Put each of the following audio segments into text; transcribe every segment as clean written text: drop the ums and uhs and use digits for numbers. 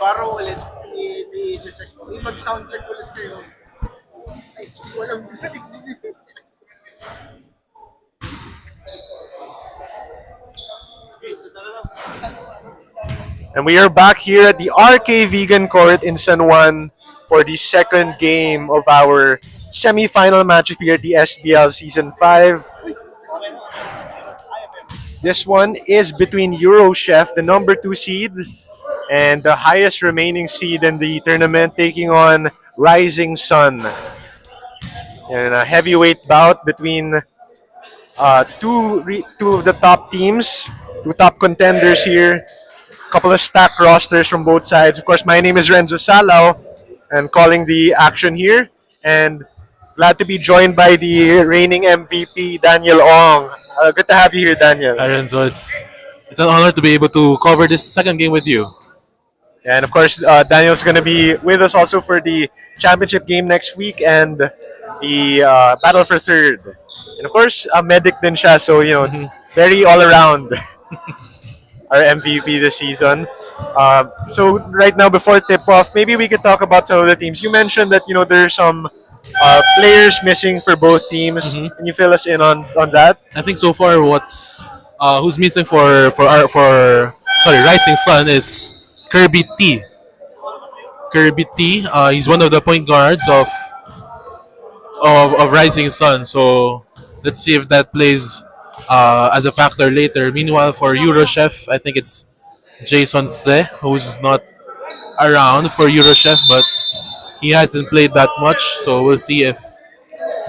Baro ulit, i-check. Mag-sound check ulit kayo. Ay, walang And we are back here at the RK Vegan Court in San Juan for the second game of our semi-final match here at the SBL Season 5. This one is between Eurochef, the number 2 seed, and the highest remaining seed in the tournament, taking on Rising Sun. And a heavyweight bout between two of the top teams, two top contenders here. Couple of stacked rosters from both sides. Of course, my name is Renzo Salao, and calling the action here. And glad to be joined by the reigning MVP, Daniel Ong. Good to have you here, Daniel. Hi Renzo, it's an honor to be able to cover this second game with you. And of course, Daniel's going to be with us also for the championship game next week and the battle for third. And of course, a medic din siya, so very all around. Our MVP this season. So right now, before tip-off, maybe we could talk about some of the teams. You mentioned that there's some players missing for both teams. Can you fill us in on that? I think so far who's missing for Rising Sun is Kirby T. Kirby T. He's one of the point guards of Rising Sun. So let's see if that plays as a factor later. Meanwhile, for Eurochef, I think it's Jason Se, who's not around for Eurochef, but he hasn't played that much. So we'll see if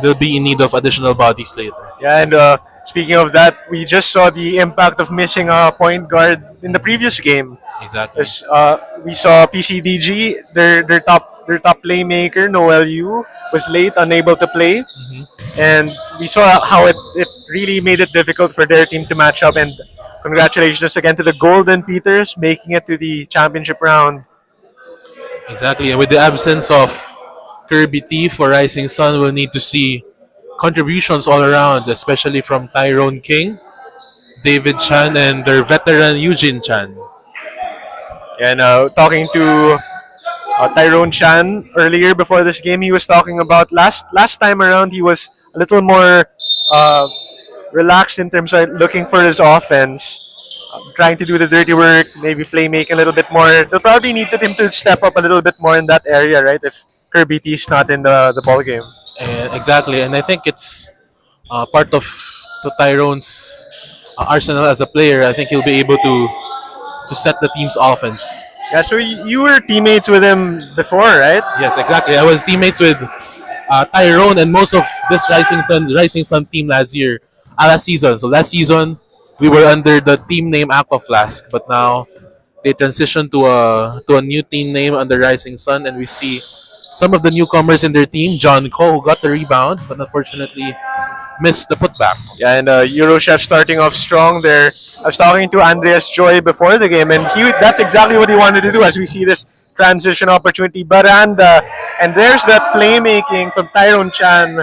they'll be in need of additional bodies later. Yeah, and speaking of that, we just saw the impact of missing a point guard in the previous game. Exactly. We saw PCDG, their top playmaker Noel Yu was late, unable to play, and we saw how it really made it difficult for their team to match up. And congratulations again to the Golden Peters making it to the championship round. Exactly, and with the absence of Kirby T for Rising Sun, we'll need to see contributions all around, especially from Tyrone King, David Chan, and their veteran Eugene Chan. And talking to Tyrone Chan earlier before this game, he was talking about last time around he was a little more relaxed in terms of looking for his offense, trying to do the dirty work, maybe playmaking a little bit more. They'll probably need him to step up a little bit more in that area, right? If Kirby T is not in the ball game. Exactly, and I think it's part of Tyrone's arsenal as a player. I think he'll be able to set the team's offense. Yeah, so you were teammates with him before, right? Yes, exactly. I was teammates with Tyrone and most of this Rising Sun team last season. So last season we were under the team name Aqua Flask, but now they transitioned to a new team name under Rising Sun, and we see some of the newcomers in their team. John Ko, who got the rebound, but unfortunately missed the putback. Yeah, and Eurochef starting off strong there. I was talking to Andreas Joy before the game, and that's exactly what he wanted to do as we see this transition opportunity. Baranda, and there's that playmaking from Tyrone Chan,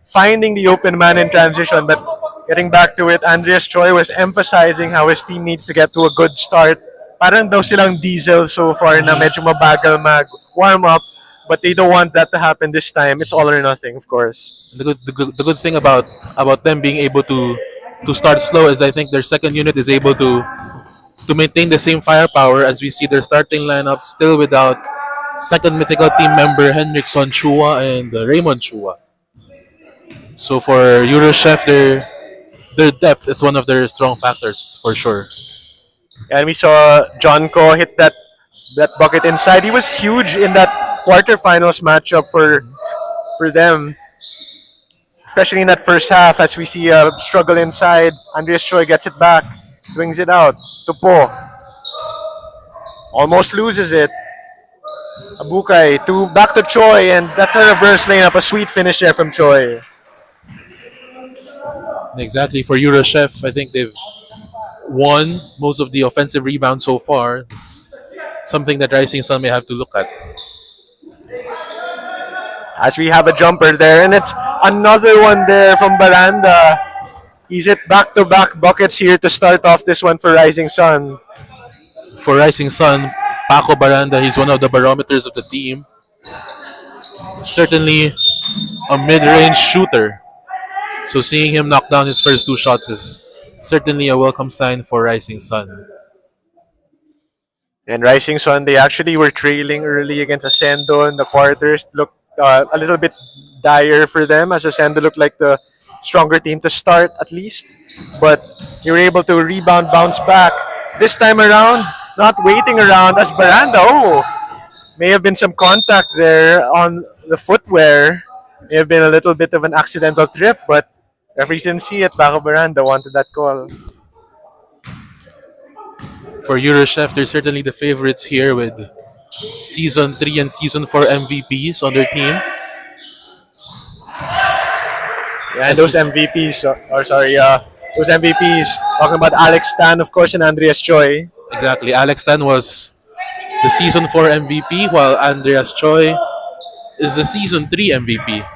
finding the open man in transition. But getting back to it, Andreas Joy was emphasizing how his team needs to get to a good start. Parang daw silang diesel so far na medyo mabagal mag-warm up. But they don't want that to happen this time. It's all or nothing, of course. The good thing about them being able to start slow is I think their second unit is able to maintain the same firepower as we see their starting lineup still without second mythical team member Henrikson Chua and Raymond Chua. So for Eurochef, their depth is one of their strong factors for sure. And we saw John Ko hit that bucket inside. He was huge in that quarterfinals matchup for them, especially in that first half. As we see a struggle inside, Andreas Choi gets it back, swings it out. Tupo almost loses it. Abukay back to Choi, and that's a reverse layup. A sweet finish there from Choi. Exactly, for Eurochef, I think they've won most of the offensive rebounds so far. It's something that Rising Sun may have to look at. As we have a jumper there, and it's another one there from Baranda. He's hit back-to-back buckets here to start off this one for Rising Sun. For Rising Sun, Paco Baranda, he's one of the barometers of the team. Certainly a mid-range shooter. So seeing him knock down his first two shots is certainly a welcome sign for Rising Sun. And Rising Sun, they actually were trailing early against Ascendo in the quarters. Looked a little bit dire for them, as Ascendo looked like the stronger team to start at least. But they were able to rebound, bounce back. This time around, not waiting around as Baranda. Oh, may have been some contact there on the footwear. May have been a little bit of an accidental trip, but referees didn't see it. Paco Baranda wanted that call. For Eurochef, they're certainly the favorites here with Season 3 and Season 4 MVPs on their team. Yeah, and those MVPs, those MVPs, talking about Alex Tan, of course, and Andreas Choi. Exactly. Alex Tan was the Season 4 MVP, while Andreas Choi is the Season 3 MVP.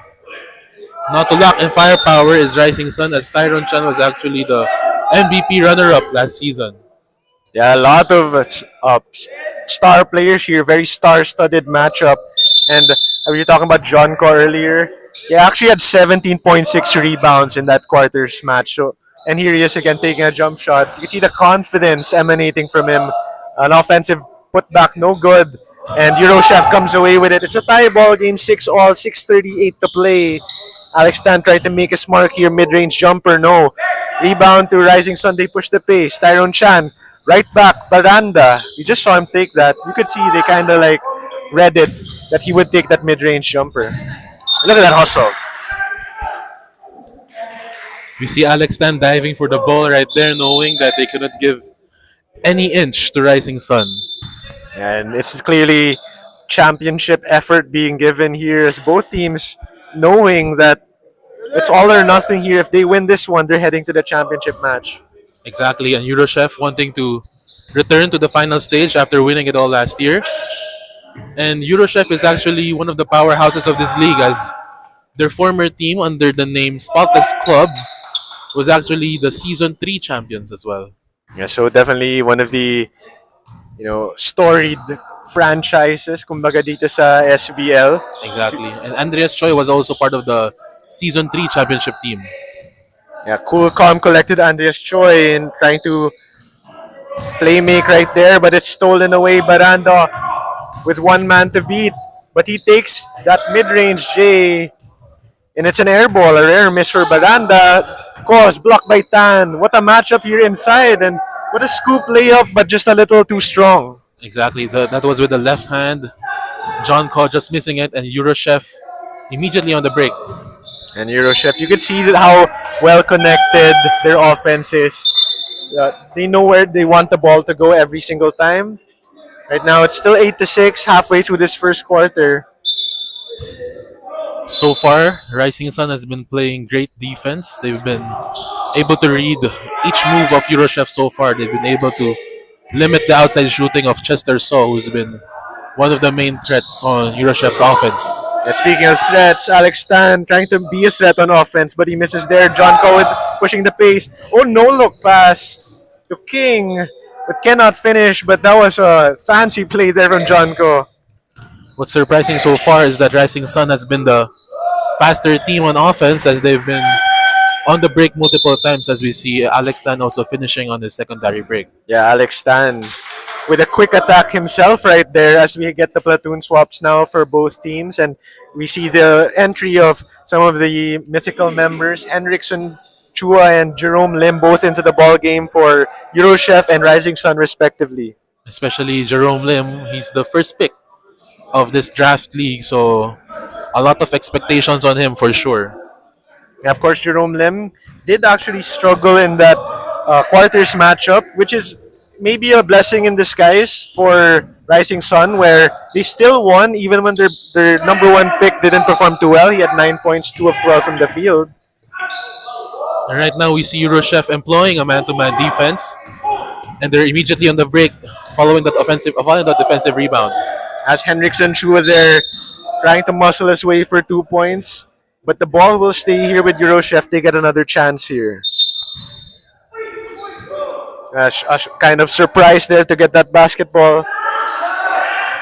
Not to lack in firepower is Rising Sun, as Tyron Chan was actually the MVP runner-up last season. Yeah, a lot of star players here, very star-studded matchup. And we were talking about John Co earlier. He actually had 17.6 rebounds in that quarters match. So, and here he is again taking a jump shot. You can see the confidence emanating from him. An offensive putback, no good. And Eurochef comes away with it. It's a tie ball game, 6-all, 6:38 to play. Alex Tan tried to make his mark here, mid-range jumper, no. Rebound to Rising Sun, they push the pace. Tyron Chan, right back, Baranda. We just saw him take that. You could see they kind of like read it that he would take that mid-range jumper. Look at that hustle. We see Alex Tan diving for the ball right there, knowing that they cannot give any inch to Rising Sun. And it's clearly championship effort being given here as both teams knowing that it's all or nothing here. If they win this one, they're heading to the championship match. Exactly, and Eurochef wanting to return to the final stage after winning it all last year. And Eurochef is actually one of the powerhouses of this league, as their former team under the name Spotless Club was actually the Season 3 champions as well. Yeah, so definitely one of the storied franchises kumbaga dito sa SBL. Exactly, and Andreas Choi was also part of the Season 3 championship team. Yeah, cool, calm, collected Andreas Choi in trying to play make right there, but it's stolen away. Baranda with one man to beat, but he takes that mid-range J, and it's an air ball, a rare miss for Baranda. Cause blocked by Tan. What a matchup here inside, and what a scoop layup, but just a little too strong. Exactly, that was with the left hand. John Cole just missing it, and Eurochef immediately on the break. And Eurochef, you can see how well connected their offense is. They know where they want the ball to go every single time. Right now, it's still 8-6, halfway through this first quarter. So far, Rising Sun has been playing great defense. They've been able to read each move of Eurochef so far. They've been able to limit the outside shooting of Chester So, who's been one of the main threats on Eurochef's offense. Yeah, speaking of threats, Alex Tan trying to be a threat on offense, but he misses there. John Coward pushing the pace. Oh, no look pass to King, but cannot finish. But that was a fancy play there from John Co. What's surprising so far is that Rising Sun has been the faster team on offense, as they've been on the break multiple times, as we see Alex Tan also finishing on his secondary break. Yeah, Alex Tan with a quick attack himself right there, as we get the platoon swaps now for both teams. And we see the entry of some of the mythical members, Henriksen Chua and Jerome Lim, both into the ball game for Eurochef and Rising Sun respectively. Especially Jerome Lim, he's the first pick of this draft league, so a lot of expectations on him for sure. And of course, Jerome Lim did actually struggle in that quarters matchup, which is maybe a blessing in disguise for Rising Sun, where they still won even when their number one pick didn't perform too well. He had 9 points, 2 of 12 from the field. And right now we see Eurochef employing a man-to-man defense, and they're immediately on the break following that defensive rebound. As Henriksen Chua there trying to muscle his way for 2 points, but the ball will stay here with Eurochef. They get another chance here. Kind of surprise there to get that basketball.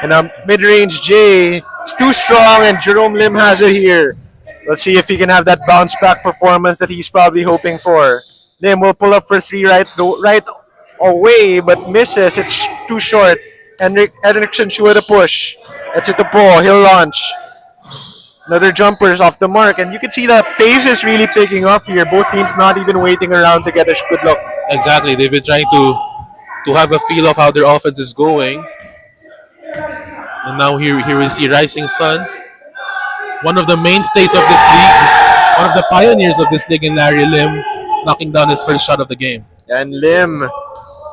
And mid-range J, it's too strong, and Jerome Lim has it here. Let's see if he can have that bounce back performance that he's probably hoping for. Lim will pull up for three right away, but misses. It's too short. Henriksen Chua to push. That's it to pull. He'll launch. Another jumper is off the mark, and you can see the pace is really picking up here. Both teams not even waiting around to get a good look. Exactly. They've been trying to have a feel of how their offense is going. And now here we see Rising Sun, one of the mainstays of this league, one of the pioneers of this league in Larry Lim, knocking down his first shot of the game. And Lim,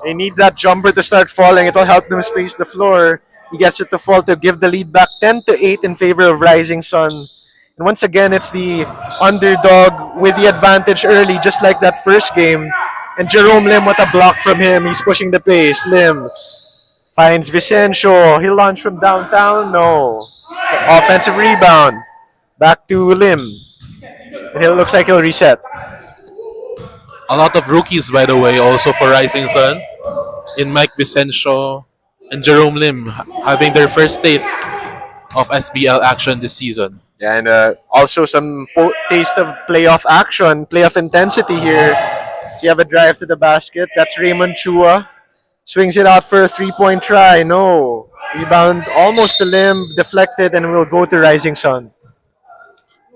they need that jumper to start falling. It will help them space the floor. He gets it to fall to give the lead back 10-8 in favor of Rising Sun. And once again, it's the underdog with the advantage early, just like that first game. And Jerome Lim, what a block from him. He's pushing the pace. Lim finds Vicencio. He'll launch from downtown. No. Offensive rebound. Back to Lim. And it looks like he'll reset. A lot of rookies, by the way, also for Rising Sun, in Mike Vicencio and Jerome Lim having their first taste of SBL action this season. And also some taste of playoff action, playoff intensity here. So you have a drive to the basket. That's Raymond Chua. Swings it out for a three-point try. No. Rebound almost to Lim, deflected, and will go to Rising Sun.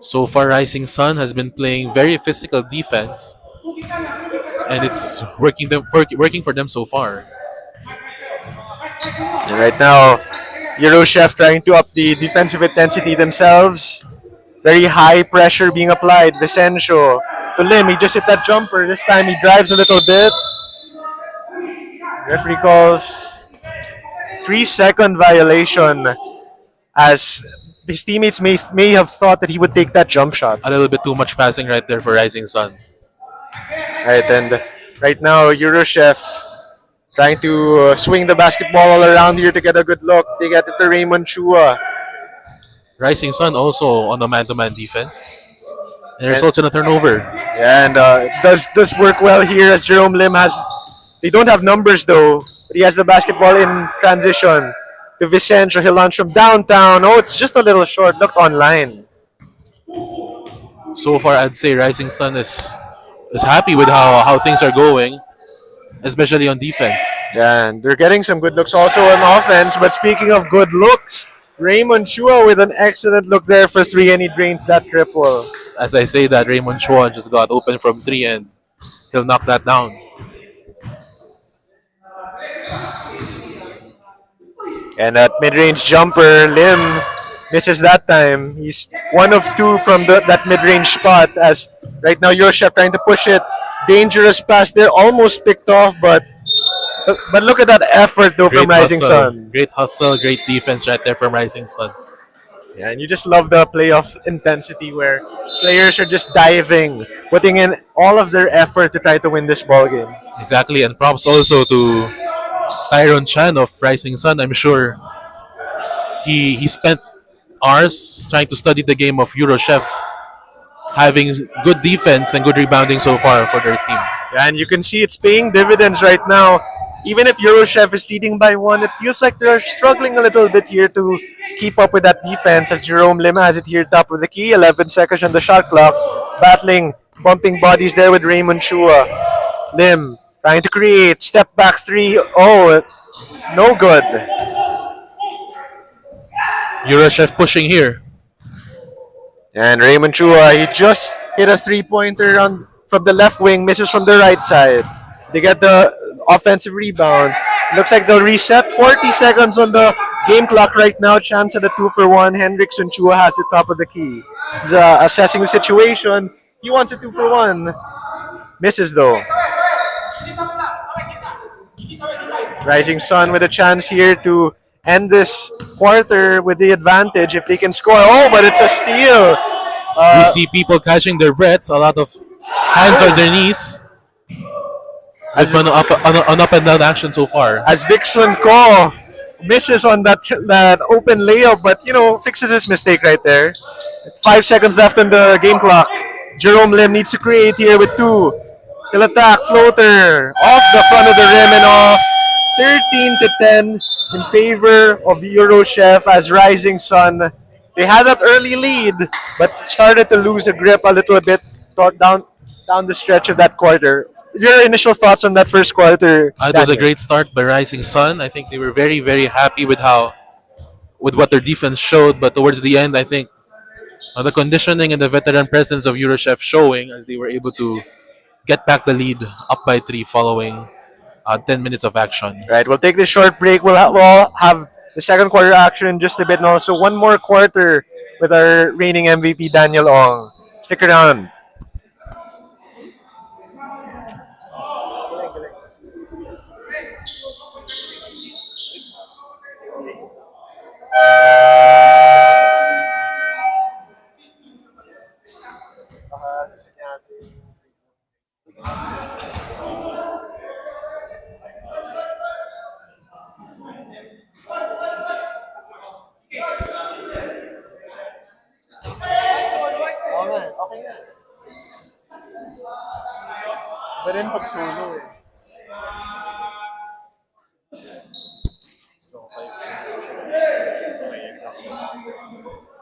So far, Rising Sun has been playing very physical defense, and it's working for them so far. And right now, Eurochef trying to up the defensive intensity themselves. Very high pressure being applied. Vicencio to Lim. He just hit that jumper. This time he drives a little bit. Referee calls 3-second violation, as his teammates may have thought that he would take that jump shot. A little bit too much passing right there for Rising Sun. Right, and right now Eurochef trying to swing the basketball all around here to get a good look. They get it to Raymond Chua. Rising Sun also on a man-to-man defense. And there's also a turnover. And does work well here, as Jerome Lim has. They don't have numbers though, but he has the basketball in transition to Vicencio. He'll launch from downtown. Oh, it's just a little short. Look online. So far, I'd say Rising Sun is happy with how things are going, especially on defense. Yeah, and they're getting some good looks also on offense. But speaking of good looks, Raymond Chua with an excellent look there for three, and he drains that triple. As I say that, Raymond Chua just got open from three, and he'll knock that down. And that mid-range jumper, Lim misses that time. He's one of two from that mid-range spot, as right now Eurochef trying to push it. Dangerous pass there, almost picked off, but look at that effort though from Rising Sun. Great hustle, great defense right there from Rising Sun. Yeah, and you just love the playoff intensity where players are just diving, putting in all of their effort to try to win this ball game. Exactly, and props also to Tyron Chan of Rising Sun. I'm sure he spent hours trying to study the game of Eurochef, having good defense and good rebounding so far for their team. And you can see it's paying dividends right now. Even if Eurochef is leading by one, it feels like they're struggling a little bit here to keep up with that defense, as Jerome Lim has it here top of the key. 11 seconds on the shot clock. Battling, bumping bodies there with Raymond Chua. Lim trying to create. Step back three. Oh, no good. Eurochef pushing here. And Raymond Chua, he just hit a three-pointer from the left wing, misses from the right side. They get the offensive rebound. Looks like they'll reset. 40 seconds on the game clock right now. Chance at a 2-for-1. Henriksen Chua has it top of the key. He's assessing the situation. He wants a 2-for-1. Misses though. Rising Sun with a chance here to end this quarter with the advantage if they can score. Oh, but it's a steal. We see people catching their breaths. A lot of hands on their knees. As an up and down action so far. As Vixen Ko misses on that open layup, but fixes his mistake right there. 5 seconds left on the game clock. Jerome Lim needs to create here with two. He'll attack, floater, off the front of the rim and off. 13-10. in favor of Eurochef as Rising Sun. They had that early lead, but started to lose a grip a little bit down the stretch of that quarter. Your initial thoughts on that first quarter, It was a Daniel? great start by Rising Sun. I think they were very, very happy with what their defense showed. But towards the end, I think the conditioning and the veteran presence of Eurochef showing as they were able to get back the lead up by three following 10 minutes of action. Right, we'll take this short break. We'll have the second quarter action in just a bit, and also one more quarter with our reigning MVP Daniel Ong. Stick around.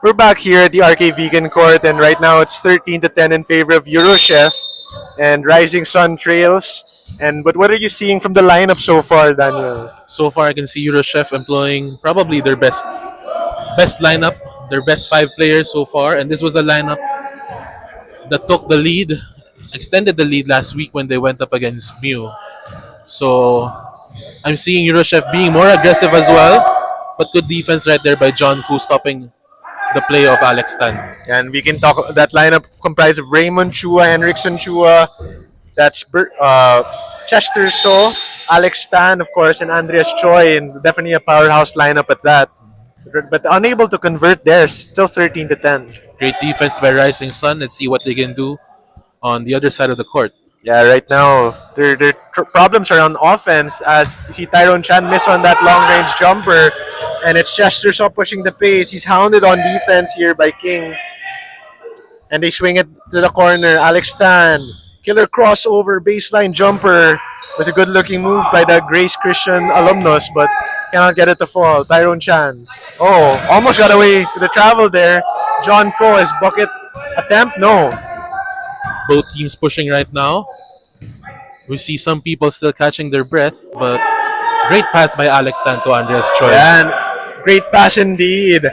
We're back here at the RK Vegan Court, and right now it's 13-10 in favor of Eurochef and Rising Sun Trails. And but what are you seeing from the lineup so far, Daniel? So far, I can see Eurochef employing probably their best lineup, their best five players so far, and this was the lineup that took the lead, extended the lead last week when they went up against Mew. So I'm seeing Eurochef being more aggressive as well, but good defense right there by John Koo stopping the play of Alex Tan. And we can talk that lineup comprised of Raymond Chua, Henriksen Chua, that's Chester So, Alex Tan, of course, and Andreas Choi, and definitely a powerhouse lineup at that. But unable to convert there, still 13-10. Great defense by Rising Sun. Let's see what they can do on the other side of the court. Yeah, right now their problems are on offense as you see Tyrone Chan miss on that long range jumper, and it's Chester Shaw pushing the pace. He's hounded on defense here by King, and they swing it to the corner. Alex Tan, killer crossover baseline jumper, was a good looking move by the Grace Christian alumnus, but cannot get it to fall. Tyrone Chan, oh, almost got away with the travel there. John Ko, his bucket attempt, no. Both teams pushing right now. We see some people still catching their breath, but great pass by Alex Tan to Andreas Choi. And great pass indeed.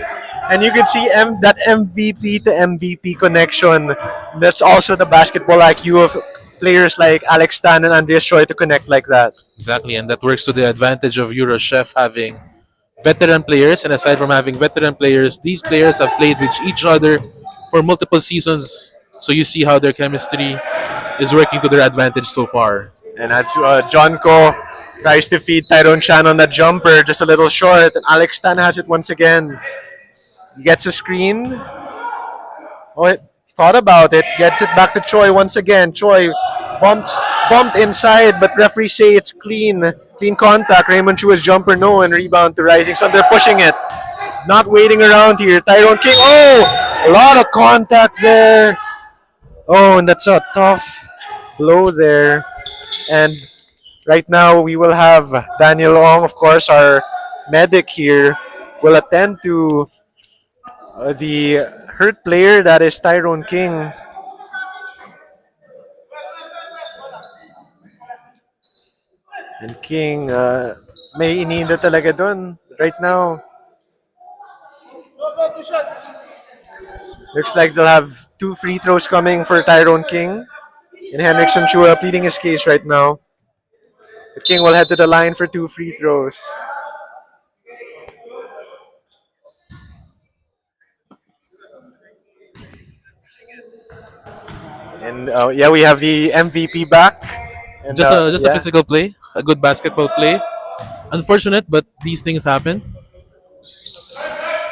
And you can see that MVP to MVP connection. That's also the basketball IQ of players like Alex Tan and Andreas Choi to connect like that. Exactly, and that works to the advantage of Eurochef having veteran players. And aside from having veteran players, these players have played with each other for multiple seasons. So you see how their chemistry is working to their advantage so far. And as John Ko tries to feed Tyrone Chan on that jumper, just a little short. And Alex Tan has it once again. He gets a screen. Oh, it thought about it. Gets it back to Choi once again. Choi bumped inside, but referees say it's clean. Clean contact. Raymond Chua's jumper, no, and rebound to Rising Sun. They're pushing it. Not waiting around here. Tyrone King. Oh, a lot of contact there. Oh, and that's a tough blow there. And right now we will have Daniel Ong, of course, our medic here, will attend to the hurt player, that is Tyrone King. And King, may iniinda talaga dun right now. Looks like they'll have 2 free throws coming for Tyrone King. And Henriksen Chua pleading his case right now. But King will head to the line for 2 free throws. And yeah, we have the MVP back. And, Just a yeah. physical play, a good basketball play. Unfortunate, but these things happen.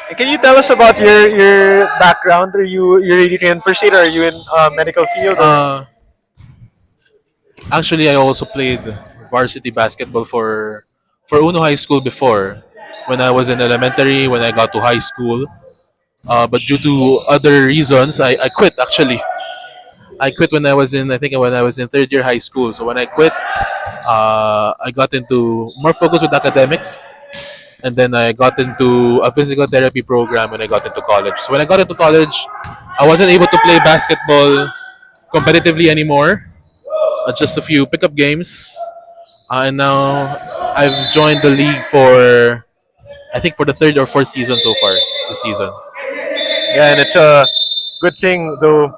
And can you tell us about your background? Are you really trained first aid, or are you in medical field? Actually, I also played varsity basketball for Uno High School before, when I was in elementary, when I got to high school. But due to other reasons, I quit actually. I quit when I was in, I think when I was in third year high school. So when I quit, I got into more focus with academics. and then I got into a physical therapy program when I got into college. So when I got into college, I wasn't able to play basketball competitively anymore. Just a few pickup games, and now I've joined the league for I think for the third or fourth season so far this season. Yeah, and it's a good thing though.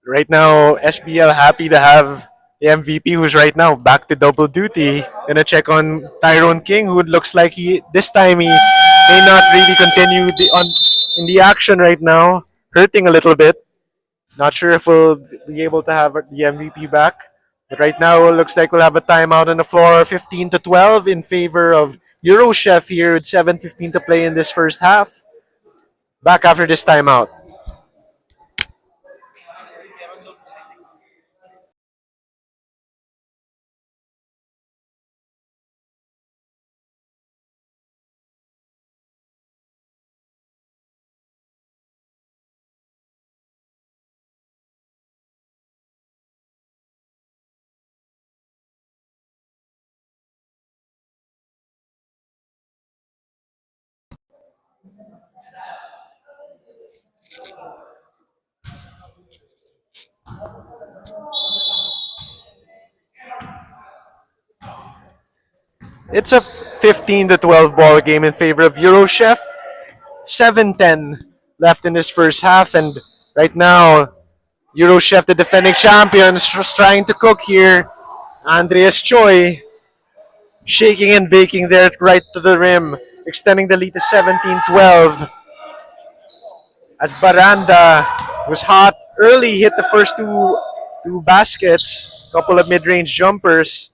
Right now, SBL happy to have the MVP who's right now back to double duty. Gonna check on Tyrone King, who looks like he this time he may not really continue in the action right now, hurting a little bit. Not sure if we'll be able to have the MVP back. But right now, it looks like we'll have a timeout on the floor, 15 to 12 in favor of Eurochef here with 7:15 to play in this first half. Back after this timeout. It's a 15 to 12 ball game in favor of Eurochef. 7:10 left in this first half, and right now, Eurochef, the defending champions, just trying to cook here. Andreas Choi shaking and baking there right to the rim, extending the lead to 17-12. As Baranda was hot early, hit the first two baskets, couple of mid-range jumpers.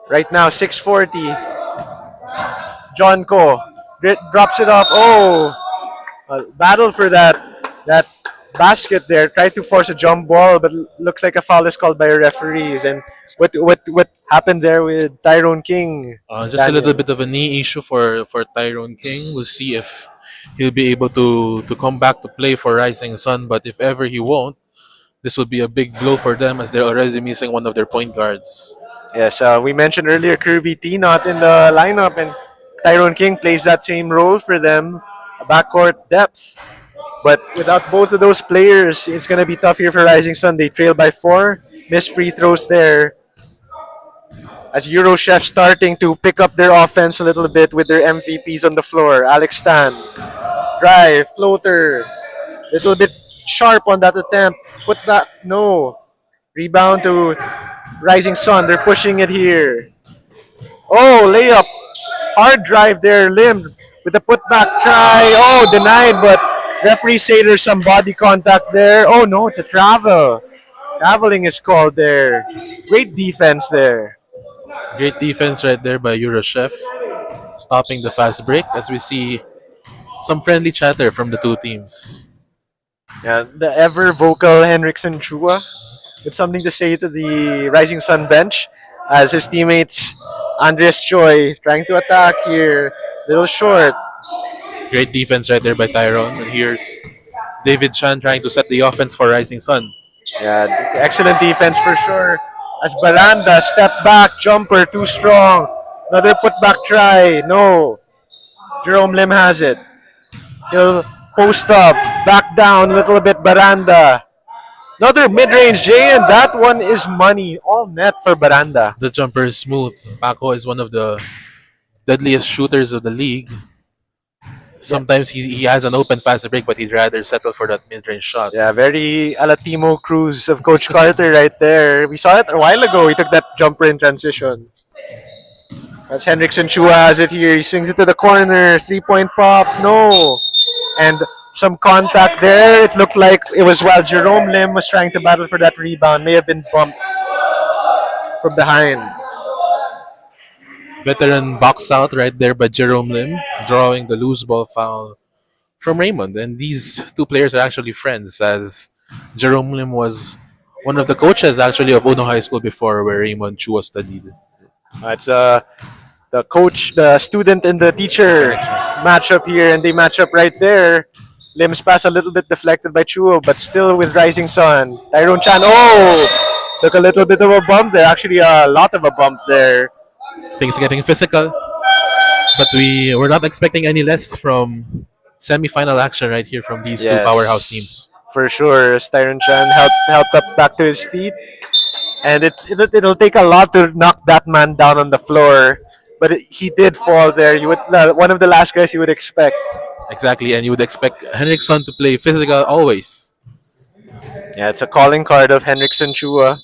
Right now, 6:40. John Ko drops it off. Oh, battle for that basket there. Tried to force a jump ball, but looks like a foul is called by referees. And what happened there with Tyrone King? Just a little Daniel? bit of a knee issue for Tyrone King. We'll see if he'll be able to come back to play for Rising Sun. But if ever he won't, this would be a big blow for them as they're already missing one of their point guards. Yes, we mentioned earlier Kirby T not in the lineup, and Tyrone King plays that same role for them, backcourt depth. But without both of those players, it's going to be tough here for Rising Sun. They trail by 4. Missed free throws there. As Eurochef starting to pick up their offense a little bit with their MVPs on the floor. Alex Stan. Drive, floater. Little bit sharp on that attempt. Put back, no. Rebound to Rising Sun. They're pushing it here. Oh, layup. Hard drive there, Lim with the putback try. Oh, denied, but referee say there's some body contact there. Oh no, it's a travel. Traveling is called there. Great defense there. Great defense right there by Eurochef, stopping the fast break as we see some friendly chatter from the two teams. Yeah, the ever vocal Henriksen Chua with something to say to the Rising Sun bench as his teammates Andres Choi trying to attack here. Little short. Great defense right there by Tyrone. And here's David Chan trying to set the offense for Rising Sun. Yeah, excellent defense for sure. As Baranda, step back, jumper, too strong. Another putback try. No. Jerome Lim has it. He'll post up, back down a little bit, Baranda. Another mid-range J, and that one is money. All net for Baranda. The jumper is smooth. Paco is one of the deadliest shooters of the league. Yeah, Sometimes he has an open fast break, but he'd rather settle for that mid-range shot. yeah, very Alatimo Cruz of Coach Carter right there. We saw it a while ago. He took that jumper in transition. That's Henriksen Chua has it here. He swings it to the corner. 3-point pop. No. And some contact there. It looked like it was while Jerome Lim was trying to battle for that rebound. May have been bumped from behind. Veteran box out right there by Jerome Lim, drawing the loose ball foul from Raymond. And these two players are actually friends, as Jerome Lim was one of the coaches actually of Uno High School before, where Raymond Chua studied. It's the coach, the student, and the teacher matchup here, and they match up right there. Lim's pass a little bit deflected by Chuo, but still with Rising Sun. Tyrone Chan, oh! Took a little bit of a bump there. Actually, a lot of a bump there. Things getting physical, but we're not expecting any less from semi-final action right here from these two powerhouse Yes, teams. for sure. Styron Chan helped up back to his feet, and it'll take a lot to knock that man down on the floor. But he did fall there. You would one of the last guys you would expect. Exactly, and you would expect Henriksen to play physical always. Yeah, it's a calling card of Henriksen Chua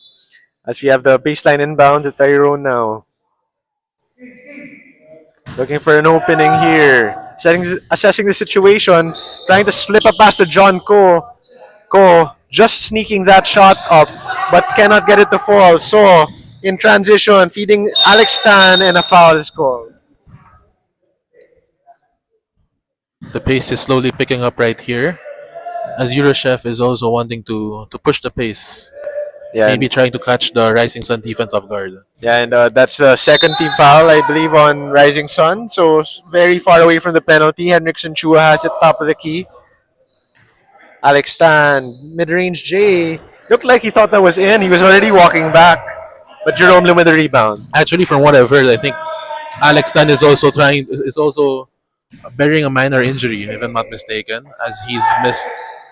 as we have the baseline inbound to Tyrone now. Looking for an opening here. Assessing the situation, trying to slip a pass to John Ko. Ko just sneaking that shot up, but cannot get it to fall. So, in transition, feeding Alex Tan, and a foul is called. The pace is slowly picking up right here, as Eurochef is also wanting to push the pace, Yeah, maybe trying to catch the Rising Sun defense off guard. and that's the second team foul, I believe, on Rising Sun. So, very far away from the penalty. Henriksen Chua has it top of the key. Alex Tan, mid-range J. Looked like he thought that was in. He was already walking back. But Jerome Lim with the rebound. Actually, from what I've heard, I think Alex Tan is also bearing a minor injury, if I'm not mistaken, as he's missed,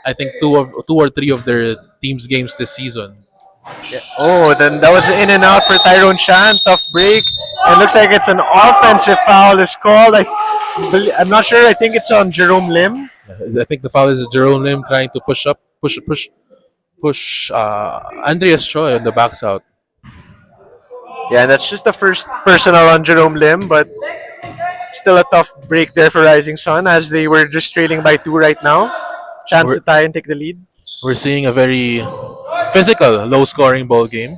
I think two or three of their team's games this season. Oh, then that was in and out for Tyrone Chan. Tough break. And looks like it's an offensive foul is called. I'm not sure. I think it's on Jerome Lim. I think the foul is Jerome Lim trying to push Andreas Choi on the backs out. Yeah, and that's just the first personal on Jerome Lim, but still a tough break there for Rising Sun as they were just trailing by 2 right now. Chance We're, to tie and take the lead. we're seeing a very physical, low scoring ball game.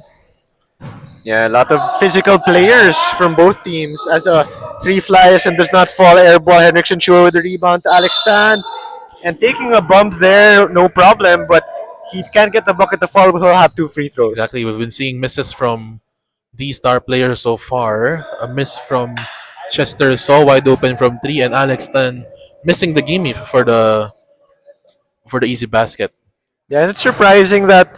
Yeah, a lot of physical players from both teams. As a three flies and does not fall, air ball. Henriksen Chua with the rebound to Alex Tan. And taking a bump there, no problem, but he can't get the bucket to fall, he'll have 2 free throws. Exactly, we've been seeing misses from these star players so far. A miss from Chester, so wide open from three, and Alex Tan missing the gimme for the easy basket. Yeah, and it's surprising that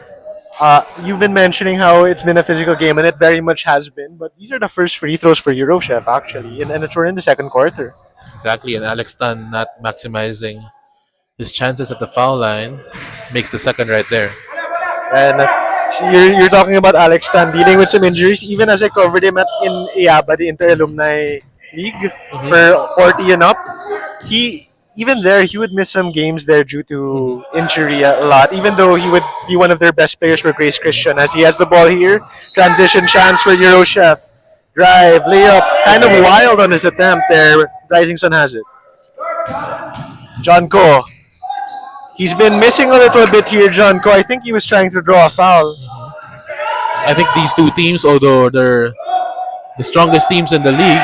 you've been mentioning how it's been a physical game, and it very much has been. But these are the first free throws for Eurochef, actually, and we're in the second quarter. Exactly, and Alex Tan not maximizing his chances at the foul line makes the second right there. And see, you're talking about Alex Tan dealing with some injuries. Even as I covered him in IABA, the Inter Alumni League, for 40 and up, he even there he would miss some games there due to injury a lot. Even though he would be one of their best players for Grace Christian, as he has the ball here, transition chance for Eurochef, drive layup, kind of wild on his attempt there. Rising Sun has it. John Ko. He's been missing a little bit here, John Ko. I think he was trying to draw a foul. I think these two teams, although they're the strongest teams in the league,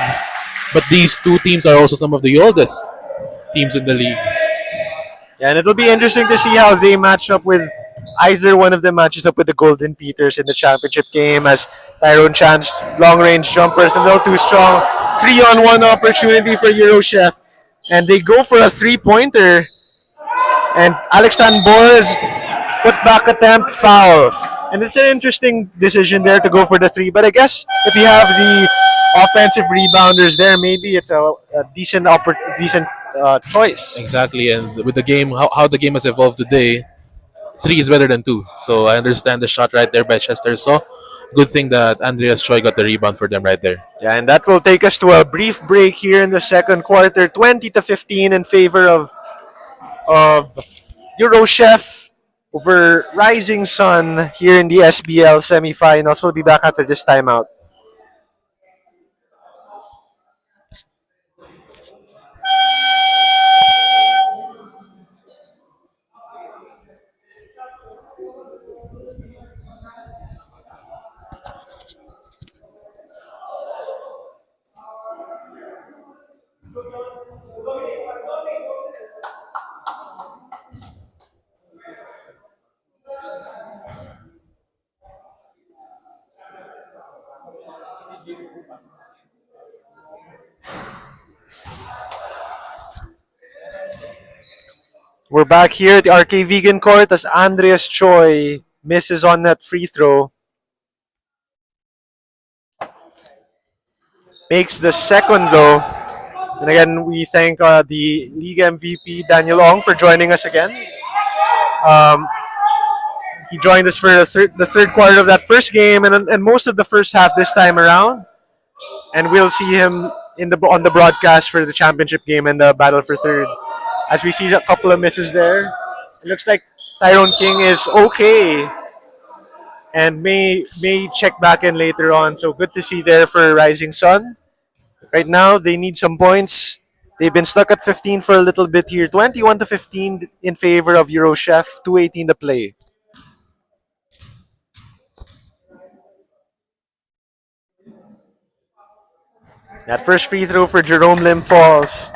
but these two teams are also some of the oldest teams in the league. Yeah, and it'll be interesting to see how they match up with either one of them matches up with the Golden Peters in the championship game, as Tyrone Chan's long range jumper is a little too strong. 3-on-1 opportunity for Eurochef. And they go for a 3-pointer. And Alex Tan boards, put back attempt, foul. And it's an interesting decision there to go for the 3. But I guess if you have the offensive rebounders there, maybe it's a decent choice. Exactly, and with the game, how the game has evolved today, 3 is better than 2. So I understand the shot right there by Chester. So good thing that Andreas Choi got the rebound for them right there. Yeah, and that will take us to a brief break here in the second quarter. 20-15 in favor of Eurochef over Rising Sun here in the SBL semifinals. We'll be back after this timeout. We're back here at the RK Vegan Court as Andreas Choi misses on that free throw. makes the second though. And again, we thank the league MVP Daniel Ong for joining us again. Um, he joined us for the third quarter of that first game and most of the first half this time around. And we'll see him on the broadcast for the championship game and the battle for third. As we see a couple of misses there, it looks like Tyrone King is okay and may check back in later on. So good to see there for Rising Sun. Right now, they need some points. They've been stuck at 15 for a little bit here. 21 to 15 in favor of Eurochef. 2:18 to play. That first free throw for Jerome Lim falls.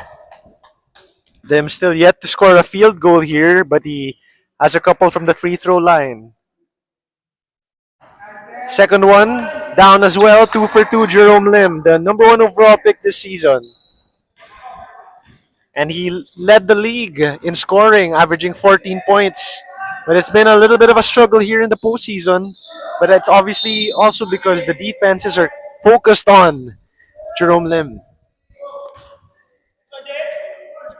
Them still yet to score a field goal here, but he has a couple from the free throw line. Second one, down as well. 2 for 2, Jerome Lim, the number 1 overall pick this season. And he led the league in scoring, averaging 14 points. But it's been a little bit of a struggle here in the postseason. But it's obviously also because the defenses are focused on Jerome Lim.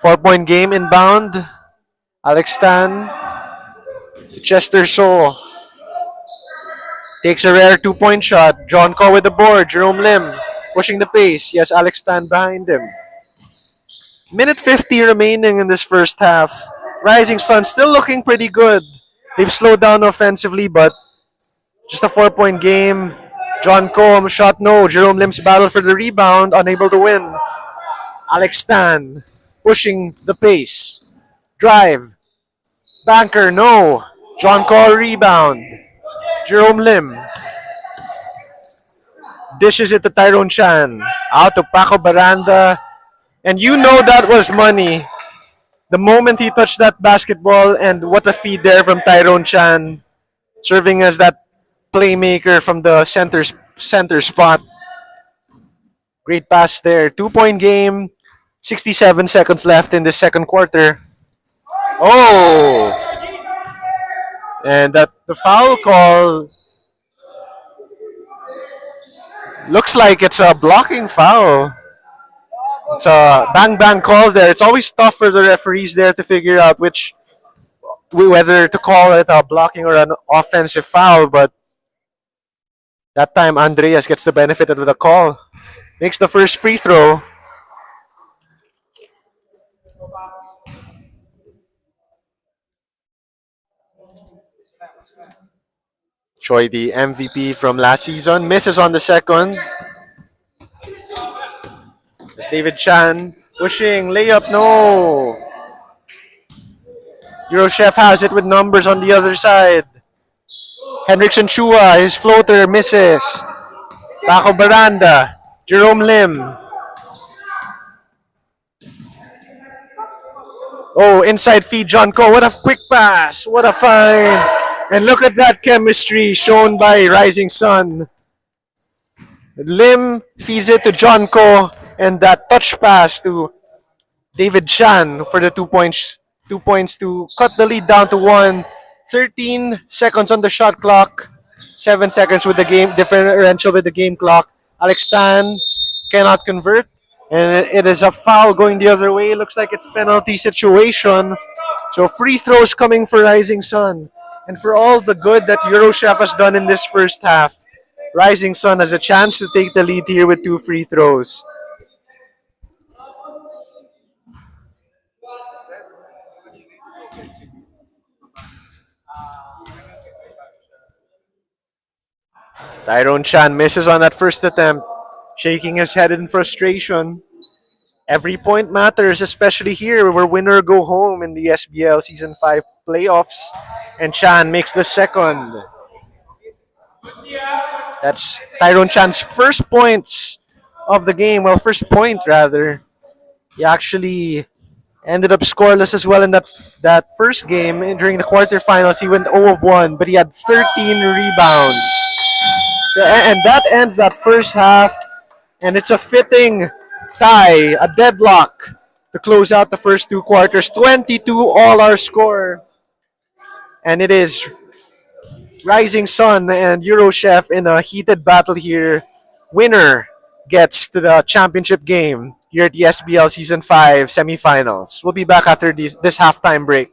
4-point game inbound. Alex Stan to Chester Shaw. Takes a rare 2-point shot. John Call with the board. Jerome Lim pushing the pace. Yes, Alex Stan behind him. Minute 50 remaining in this first half. Rising Sun still looking pretty good. They've slowed down offensively, but just a 4-point game. John Combe, shot no. Jerome Lim's battle for the rebound, unable to win. Alex Stan pushing the pace. Drive. Banker, no. John Call rebound. Jerome Lim dishes it to Tyrone Chan. Out to Paco Baranda. And you know that was money. The moment he touched that basketball, and what a feed there from Tyrone Chan, serving as that playmaker from the center spot. Great pass there. 2-point game. 67 seconds left in the second quarter. Oh! And that the foul call looks like it's a blocking foul. It's a bang bang call there. It's always tough for the referees there to figure out whether to call it a blocking or an offensive foul. But that time Andreas gets the benefit of the call. Makes the first free throw. Choi, the MVP from last season, misses on the second. It's David Chan pushing, layup, no. Eurochef has it with numbers on the other side. Henriksen Chua, his floater misses. Paco Baranda, Jerome Lim. Oh, inside feed, John Ko. What a quick pass. What a find. And look at that chemistry shown by Rising Sun. Lim feeds it to John Ko, and that touch pass to David Chan for the 2 points. 2 points to cut the lead down to 1. 13 seconds on the shot clock. 7 seconds with the game differential with the game clock. Alex Tan cannot convert, and it is a foul going the other way. Looks like it's penalty situation. So free throws coming for Rising Sun. And for all the good that Eurochef has done in this first half, Rising Sun has a chance to take the lead here with 2 free throws. Tyrone Chan misses on that first attempt, shaking his head in frustration. Every point matters, especially here where winner go home in the SBL Season 5 playoffs. And Chan makes the second. That's Tyrone Chan's first points of the game. Well, first point rather. He actually ended up scoreless as well in that first game. During the quarterfinals, he went 0 of 1, but he had 13 rebounds. And that ends that first half. And it's a fitting tie, a deadlock to close out the first 2 quarters. 22 all our score. And it is Rising Sun and Eurochef in a heated battle here. Winner gets to the championship game here at the SBL Season 5 semifinals. We'll be back after this halftime break.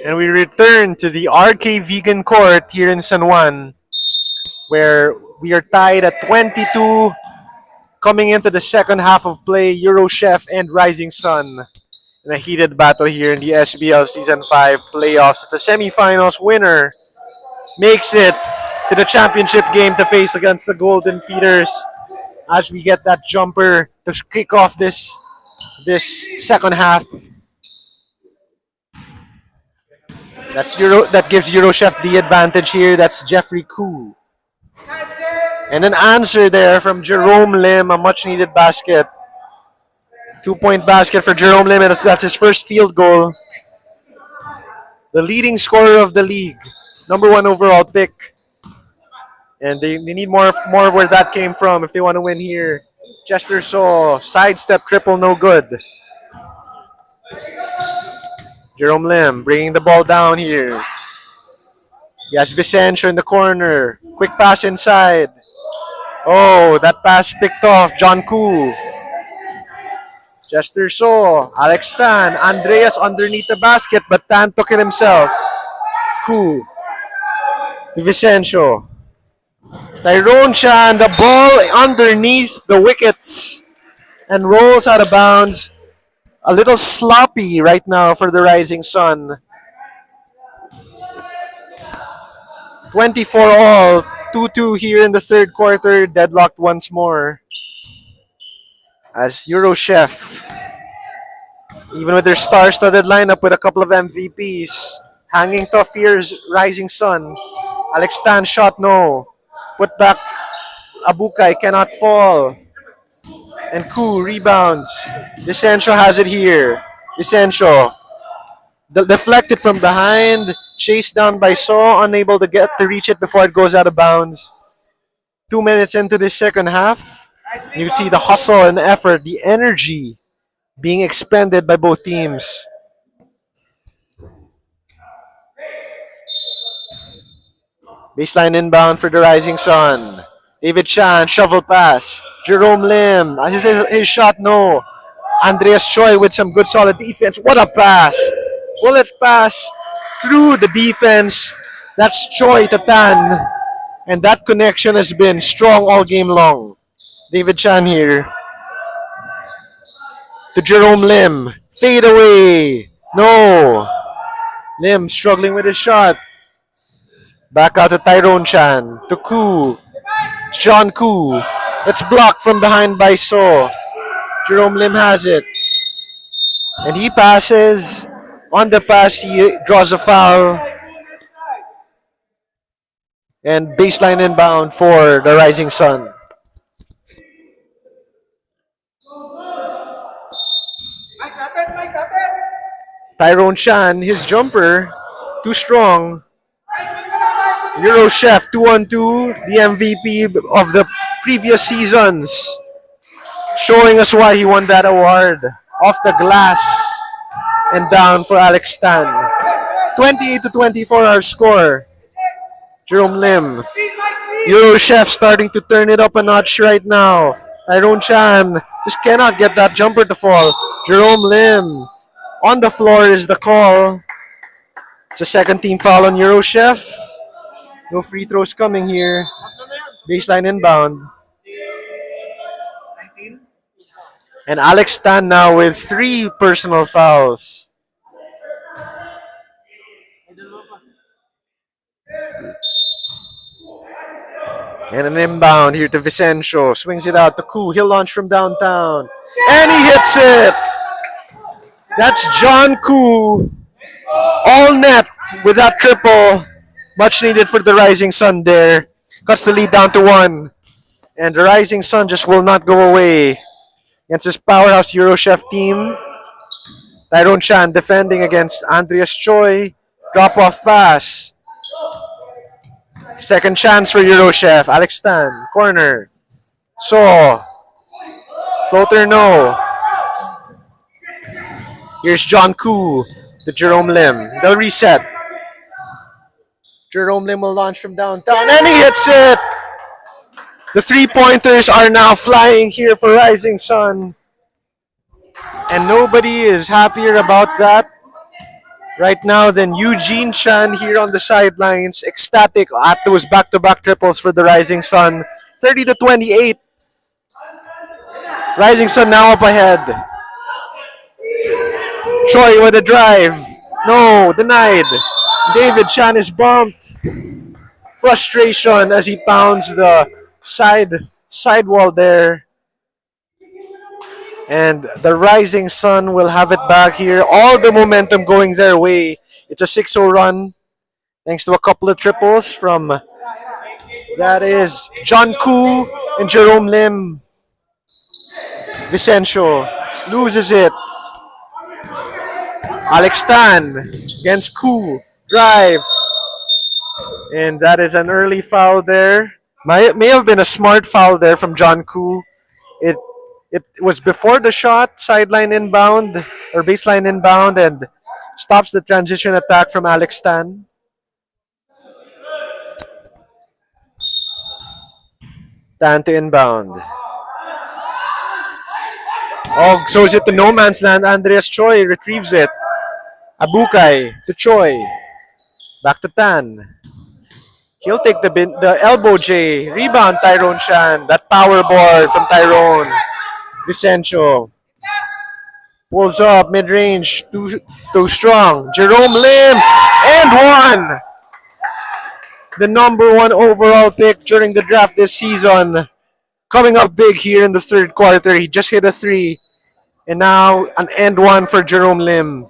And we return to the RK Vegan Court here in San Juan, where we are tied at 22 coming into the second half of play. Eurochef and Rising Sun in a heated battle here in the SBL Season 5 playoffs. The semifinals winner makes it to the championship game to face against the Golden Peters as we get that jumper to kick off this second half. That gives Eurochef the advantage here. That's Jeffrey Koo. And an answer there from Jerome Lim, a much needed basket. 2-point basket for Jerome Lim, and that's his first field goal. The leading scorer of the league, number one overall pick. And they need more of where that came from if they want to win here. Chester Saw, sidestep triple, no good. Jerome Lim bringing the ball down here. He has Vicencio in the corner. Quick pass inside. Oh, that pass picked off John Koo. Chester saw Alex Tan. Andreas underneath the basket, but Tan took it himself. Cool. Vicencio. Tyrone Chan, the ball underneath the wickets and rolls out of bounds. A little sloppy right now for the Rising Sun. 24 all. 2-2 here in the third quarter. Deadlocked once more. As Euro Chef, even with their star-studded lineup with a couple of MVPs, hanging tough here is Rising Sun. Alex Tan shot no. Put back Abukai cannot fall. And Ku rebounds. Vicencio has it here. Vicencio deflected from behind. Chased down by Saw. Unable to get to reach it before it goes out of bounds. 2 minutes into the second half. You can see the hustle and effort, the energy being expended by both teams. Baseline inbound for the Rising Sun. David Chan, shovel pass. Jerome Lim, his shot no. Andreas Choi with some good solid defense. What a pass! Bullet pass through the defense. That's Choi to Tan. And that connection has been strong all game long. David Chan here. To Jerome Lim. Fade away. No. Lim struggling with his shot. Back out to Tyrone Chan. To Koo. John Koo. It's blocked from behind by So. Jerome Lim has it. And he passes. On the pass, he draws a foul. And baseline inbound for the Rising Sun. Tyrone Chan, his jumper, too strong. Euro Chef 2-on-2, the MVP of the previous seasons, showing us why he won that award. Off the glass and down for Alex Tan. 28-24 our score. Jerome Lim. Euro Chef starting to turn it up a notch right now. Tyrone Chan just cannot get that jumper to fall. Jerome Lim. On the floor is the call. It's a second team foul on Euro Chef. No free throws coming here. Baseline inbound. And Alex Tan now with 3 personal fouls. And an inbound here to Vicencio. Swings it out to Koo. He'll launch from downtown. And he hits it! That's John Koo. All net with that triple. Much needed for the Rising Sun there. Cuts the lead down to 1. And the Rising Sun just will not go away against this powerhouse Euro Chef team. Tyrone Chan defending against Andreas Choi. Drop-off pass. Second chance for Euro Chef. Alex Tan. Corner. So. Floater no. Here's John Koo to Jerome Lim. They'll reset. Jerome Lim will launch from downtown and he hits it! The 3-pointers are now flying here for Rising Sun. And nobody is happier about that right now than Eugene Chan here on the sidelines, ecstatic at those back-to-back triples for the Rising Sun. 30-28. Rising Sun now up ahead. Choi with a drive. No, denied. David Chan is bumped. Frustration as he pounds the sidewall there. And the Rising Sun will have it back here. All the momentum going their way. It's a 6-0 run thanks to a couple of triples from, that is, John Koo and Jerome Lim. Vicencio loses it. Alex Tan against Koo. Drive. And that is an early foul there. May have been a smart foul there from John Koo. It was before the shot, sideline inbound, or baseline inbound, and stops the transition attack from Alex Tan. Tan to inbound. Oh, throws it to no man's land. Andreas Choi retrieves it. Abukay to Choi. Back to Tan. He'll take the elbow J. Rebound Tyrone Chan. That power board from Tyrone. Vicencio. Pulls up mid-range. Too strong. Jerome Lim. And one. The number one overall pick during the draft this season. Coming up big here in the third quarter. He just hit a three. And now an end one for Jerome Lim.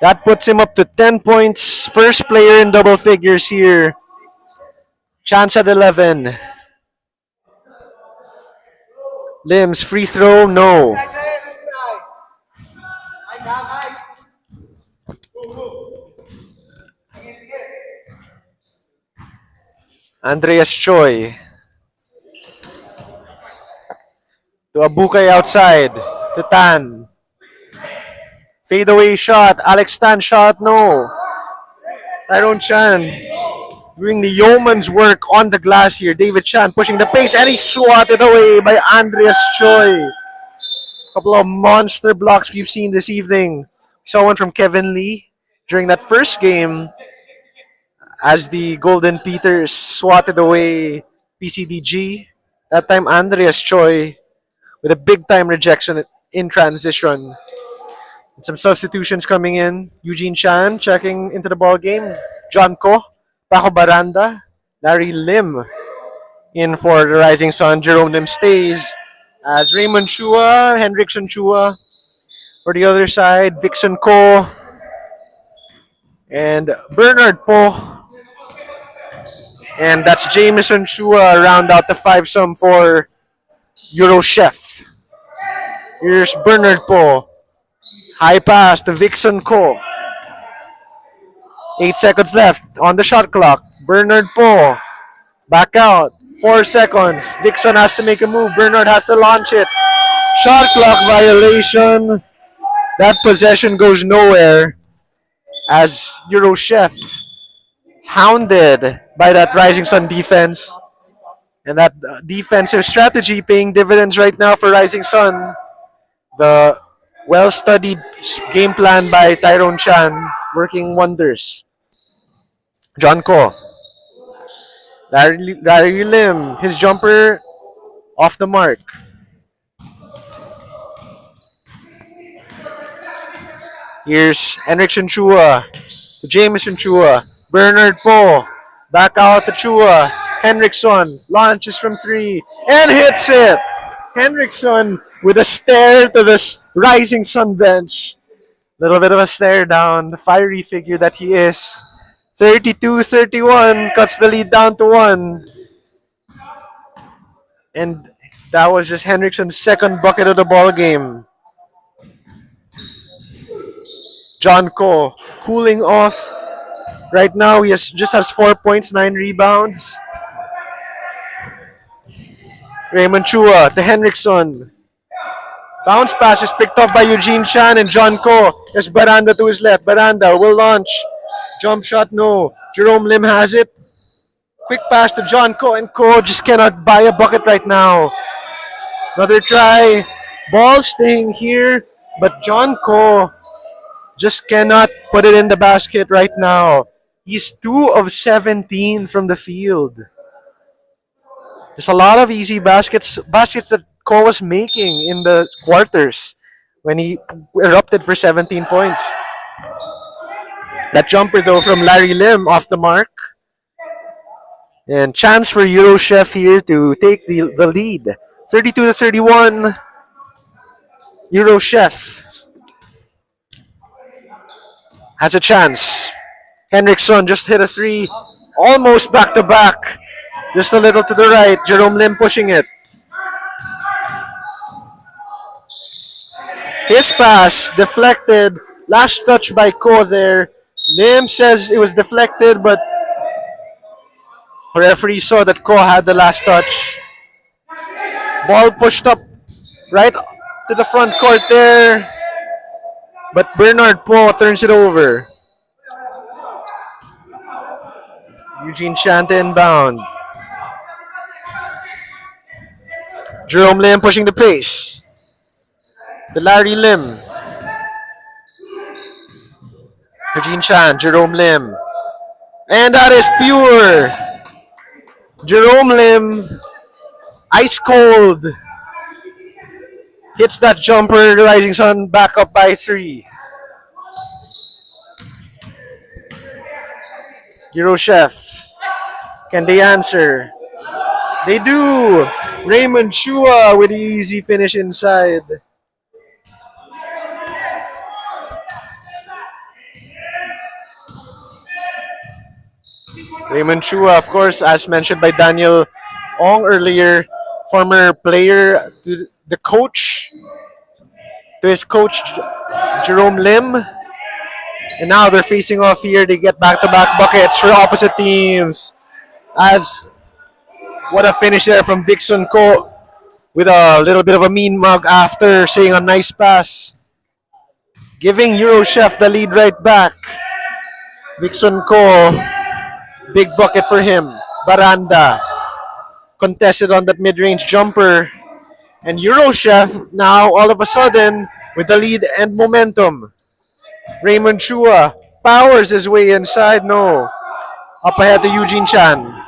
That puts him up to 10 points. First player in double figures here. Chance at 11. Lim's free throw, no. Andreas Choi. To Abukay outside. To Tan. Fadeaway shot. Alex Tan shot, no. Tyrone Chan doing the yeoman's work on the glass here. David Chan pushing the pace and he's swatted away by Andreas Choi. Couple of monster blocks we've seen this evening. We saw one from Kevin Lee during that first game as the Golden Peters swatted away PCDG. That time Andreas Choi with a big time rejection in transition. And some substitutions coming in. Eugene Chan checking into the ball game. John Ko, Paco Baranda, Larry Lim in for the Rising Sun. Jerome Lim stays as Raymond Chua, Henriksen Chua for the other side. Vixen Ko and Bernard Po. And that's Jameson Chua round out the five-some for Euro Chef. Here's Bernard Po. High pass to Vixen Ko. 8 seconds left on the shot clock. Bernard Po. Back out. 4 seconds. Vixen has to make a move. Bernard has to launch it. Shot clock violation. That possession goes nowhere as Euro Chef is hounded by that Rising Sun defense. And that defensive strategy paying dividends right now for Rising Sun. The well-studied game plan by Tyrone Chan working wonders. John Ko. Larry Lim. His jumper off the mark. Here's Henriksen Chua to Jameson Chua. Bernard Po. Back out to Chua. Henriksen launches from three and hits it. Henriksen with a stare to this Rising Sun bench. Little bit of a stare down, the fiery figure that he is. 32-31 cuts the lead down to 1. And that was just Henriksen's second bucket of the ball game. John Ko cooling off. Right now he just has 4 points, 9 rebounds. Raymond Chua to Henriksen. Bounce pass is picked off by Eugene Chan and John Ko. There's Baranda to his left. Baranda will launch. Jump shot, no. Jerome Lim has it. Quick pass to John Ko, and Ko just cannot buy a bucket right now. Another try. Ball staying here, but John Ko just cannot put it in the basket right now. He's 2 of 17 from the field. There's a lot of easy baskets that Ko was making in the quarters when he erupted for 17 points. That jumper though from Larry Lim off the mark. And chance for Euro Chef here to take the lead. 32-31. Euro Chef has a chance. Henriksen just hit a three. Almost back to back. Just a little to the right. Jerome Lim pushing it. His pass deflected. Last touch by Ko there. Lim says it was deflected, but referee saw that Ko had the last touch. Ball pushed up right to the front court there. But Bernard Po turns it over. Eugene Chante inbound. Jerome Lim pushing the pace. The Larry Lim. Eugene Chan, Jerome Lim. And that is pure. Jerome Lim, ice cold. Hits that jumper, the Rising Sun back up by 3. Euro Chef, can they answer? They do. Raymond Chua with the easy finish inside. Raymond Chua, of course, as mentioned by Daniel Ong earlier, former player to the coach, to his coach Jerome Lim. And now they're facing off here. They get back-to-back buckets for opposite teams. As what a finish there from Dixon Ko with a little bit of a mean mug after saying a nice pass. Giving Eurochef the lead right back. Dixon Ko, big bucket for him. Baranda contested on that mid-range jumper. And Eurochef now all of a sudden with the lead and momentum. Raymond Chua powers his way inside. No. Up ahead to Eugene Chan.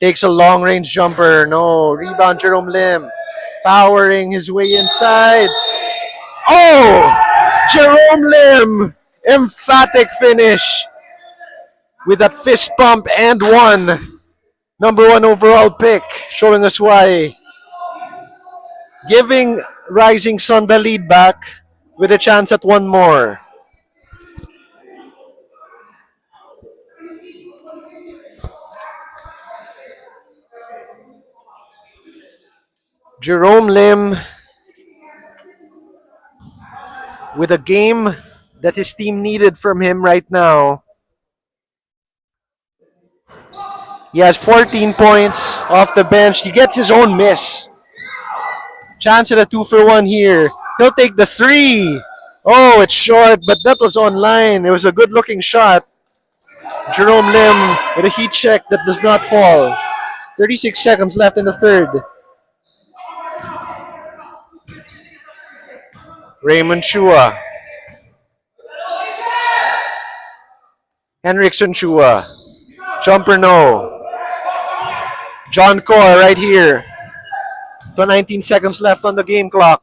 Takes a long range jumper. No. Rebound Jerome Lim. Powering his way inside. Oh! Jerome Lim. Emphatic finish. With that fist pump and one. Number 1 overall pick. Showing us why. Giving Rising Sun the lead back. With a chance at one more. Jerome Lim with a game that his team needed from him right now. He has 14 points off the bench. He gets his own miss. Chance at a 2-for-1 here. He'll take the 3. Oh, it's short, but that was online. It was a good looking shot. Jerome Lim with a heat check that does not fall. 36 seconds left in the third. Raymond Chua. Henriksen Chua. Jumper no. John Core right here. 19 seconds left on the game clock.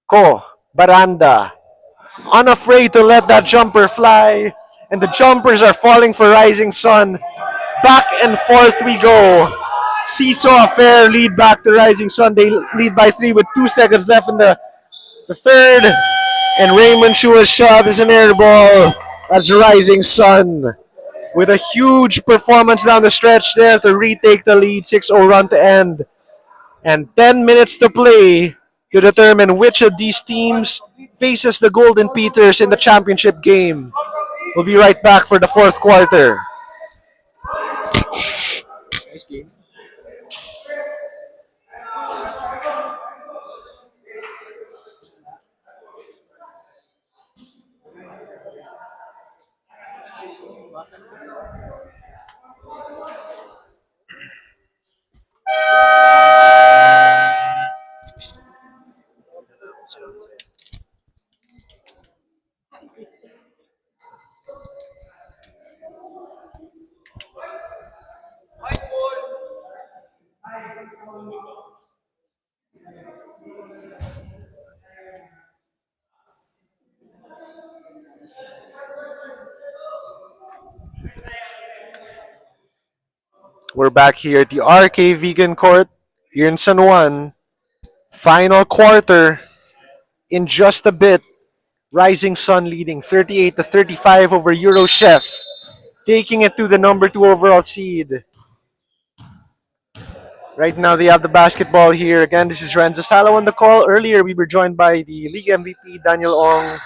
Ko, Baranda. Unafraid to let that jumper fly. And the jumpers are falling for Rising Sun. Back and forth we go. Seesaw affair, lead back to Rising Sun. They lead by 3 with 2 seconds left in the third. And Raymond Chua's shot is an air ball as Rising Sun with a huge performance down the stretch there to retake the lead. 6-0 run to end. And 10 minutes to play to determine which of these teams faces the Golden Peters in the championship game. We'll be right back for the fourth quarter. Nice game. We're back here at the RK Vegan Court here in San Juan. Final quarter in just a bit. Rising Sun leading 38-35 over Eurochef, taking it to the number 2 overall seed. Right now they have the basketball here. Again, this is Renzo Salo on the call. Earlier we were joined by the league MVP Daniel Ong.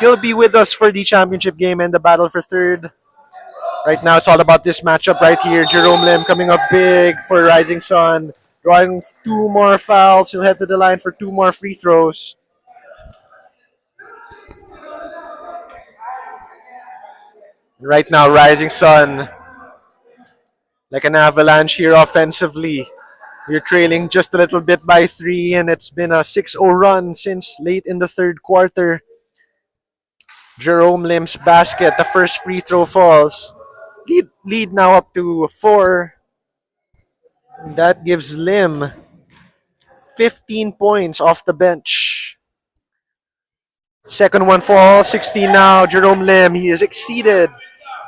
He'll be with us for the championship game and the battle for third. Right now it's all about this matchup right here. Jerome Lim coming up big for Rising Sun. Drawing 2 more fouls. He'll head to the line for 2 more free throws. Right now, Rising Sun, like an avalanche here offensively. You're trailing just a little bit by 3, and it's been a 6-0 run since late in the third quarter. Jerome Lim's basket, the first free throw falls. Lead now up to 4. That gives Lim 15 points off the bench. Second one falls, 16 now. Jerome Lim, he has exceeded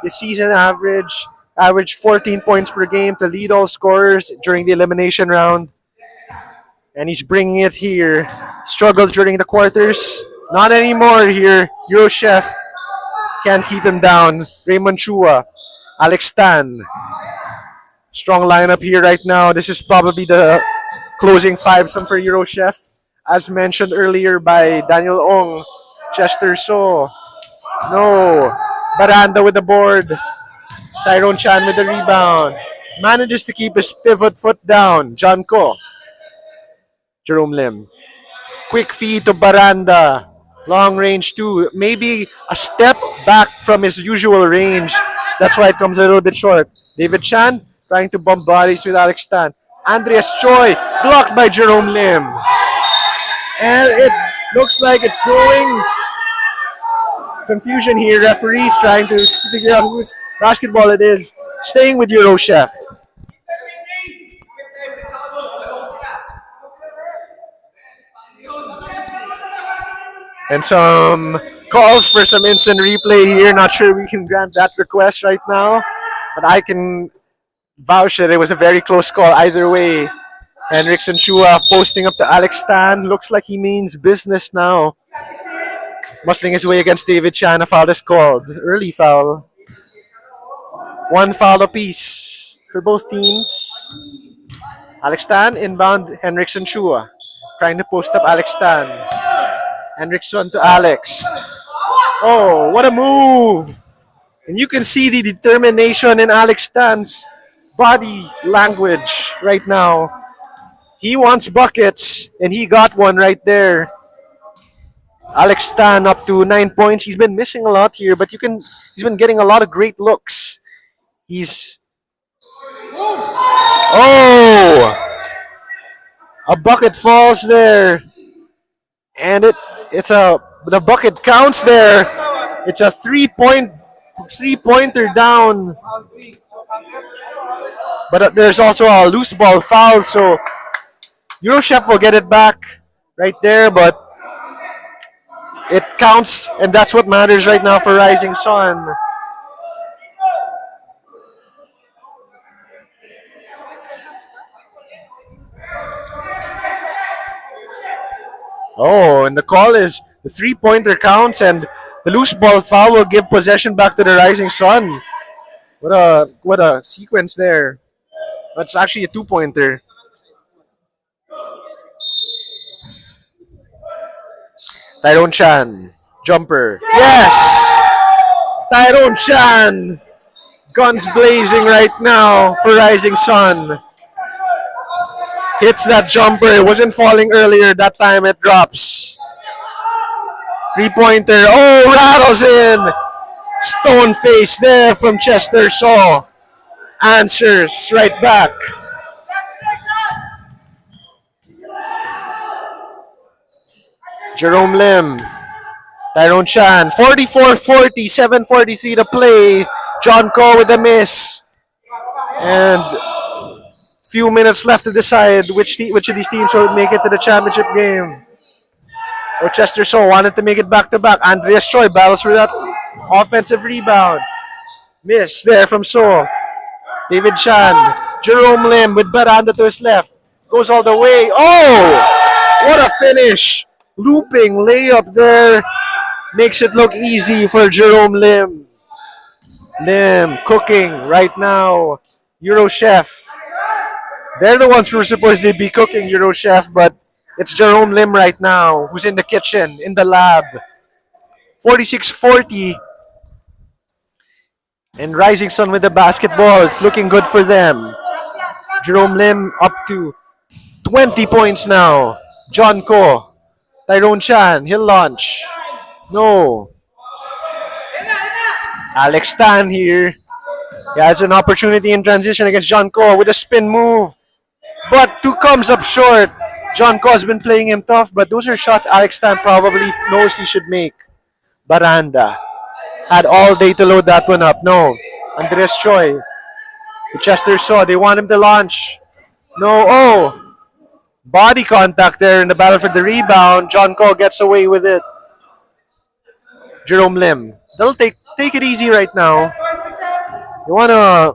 his season averaged 14 points per game to lead all scorers during the elimination round. And he's bringing it here. Struggled during the quarters. Not anymore here. Eurochef can't keep him down. Raymond Chua, Alex Tan. Strong lineup here right now. This is probably the closing fivesome for Eurochef. As mentioned earlier by Daniel Ong. Chester So. No. Baranda with the board. Tyrone Chan with the rebound. Manages to keep his pivot foot down. John Ko. Jerome Lim. Quick feed to Baranda. Long range two. Maybe a step back from his usual range. That's why it comes a little bit short. David Chan trying to bump bodies with Alex Tan. Andreas Choi blocked by Jerome Lim. And it looks like it's going confusion here. Referees trying to figure out whose basketball it is. Staying with Eurochef. And some calls for some instant replay here. Not sure we can grant that request right now, but I can vouch that it was a very close call either way. Henriksen Chua posting up to Alex Stan. Looks like he means business now. Muscling his way against David Chan. A foul is called. Early foul. One foul apiece for both teams. Alex Stan inbound Henriksen Chua. Trying to post up Alex Stan. Henriksen to Alex. Oh, what a move! And you can see the determination in Alex Stan's body language right now. He wants buckets, and he got one right there. Alex Stan up to 9 points. He's been missing a lot here, but he's been getting a lot of great looks. Oh! A bucket falls there. And the bucket counts there. It's a three-pointer down. But there's also a loose ball foul, so Eurochef will get it back right there, but it counts, and that's what matters right now for Rising Sun. Oh, and the call is the three-pointer counts, and the loose ball foul will give possession back to the Rising Sun. What a sequence there. That's actually a two-pointer. Tyrone Chan, jumper. Yes! Tyrone Chan, guns blazing right now for Rising Sun. Hits that jumper. It wasn't falling earlier. That time it drops. Three-pointer. Oh, rattles in. Stone face there from Chester Shaw. Answers right back. Jerome Lim. Tyrone Chan. 44-40. 7:43 to play. John Ko with the miss. And few minutes left to decide which of these teams will make it to the championship game. Chester So wanted to make it back-to-back. Andreas Choi battles for that offensive rebound. Miss there from So. David Chan. Jerome Lim with Baranda to his left. Goes all the way. Oh! What a finish! Looping layup there. Makes it look easy for Jerome Lim. Lim cooking right now. Eurochef. They're the ones who are supposed to be cooking, Eurochef, but it's Jerome Lim right now who's in the kitchen, in the lab. 46-40. And Rising Sun with the basketball. It's looking good for them. Jerome Lim up to 20 points now. John Ko. Tyrone Chan. He'll launch. No. Alex Tan here. He has an opportunity in transition against John Ko with a spin move. but two comes up short. John Co's been playing him tough, but those are shots Alex Stan probably knows he should make. Baranda had all day to load that one up. No. Andres Choi. The Chester saw. They want him to launch. No. Oh. Body contact there in the battle for the rebound. John Co gets away with it. Jerome Lim. They'll take it easy right now. You want to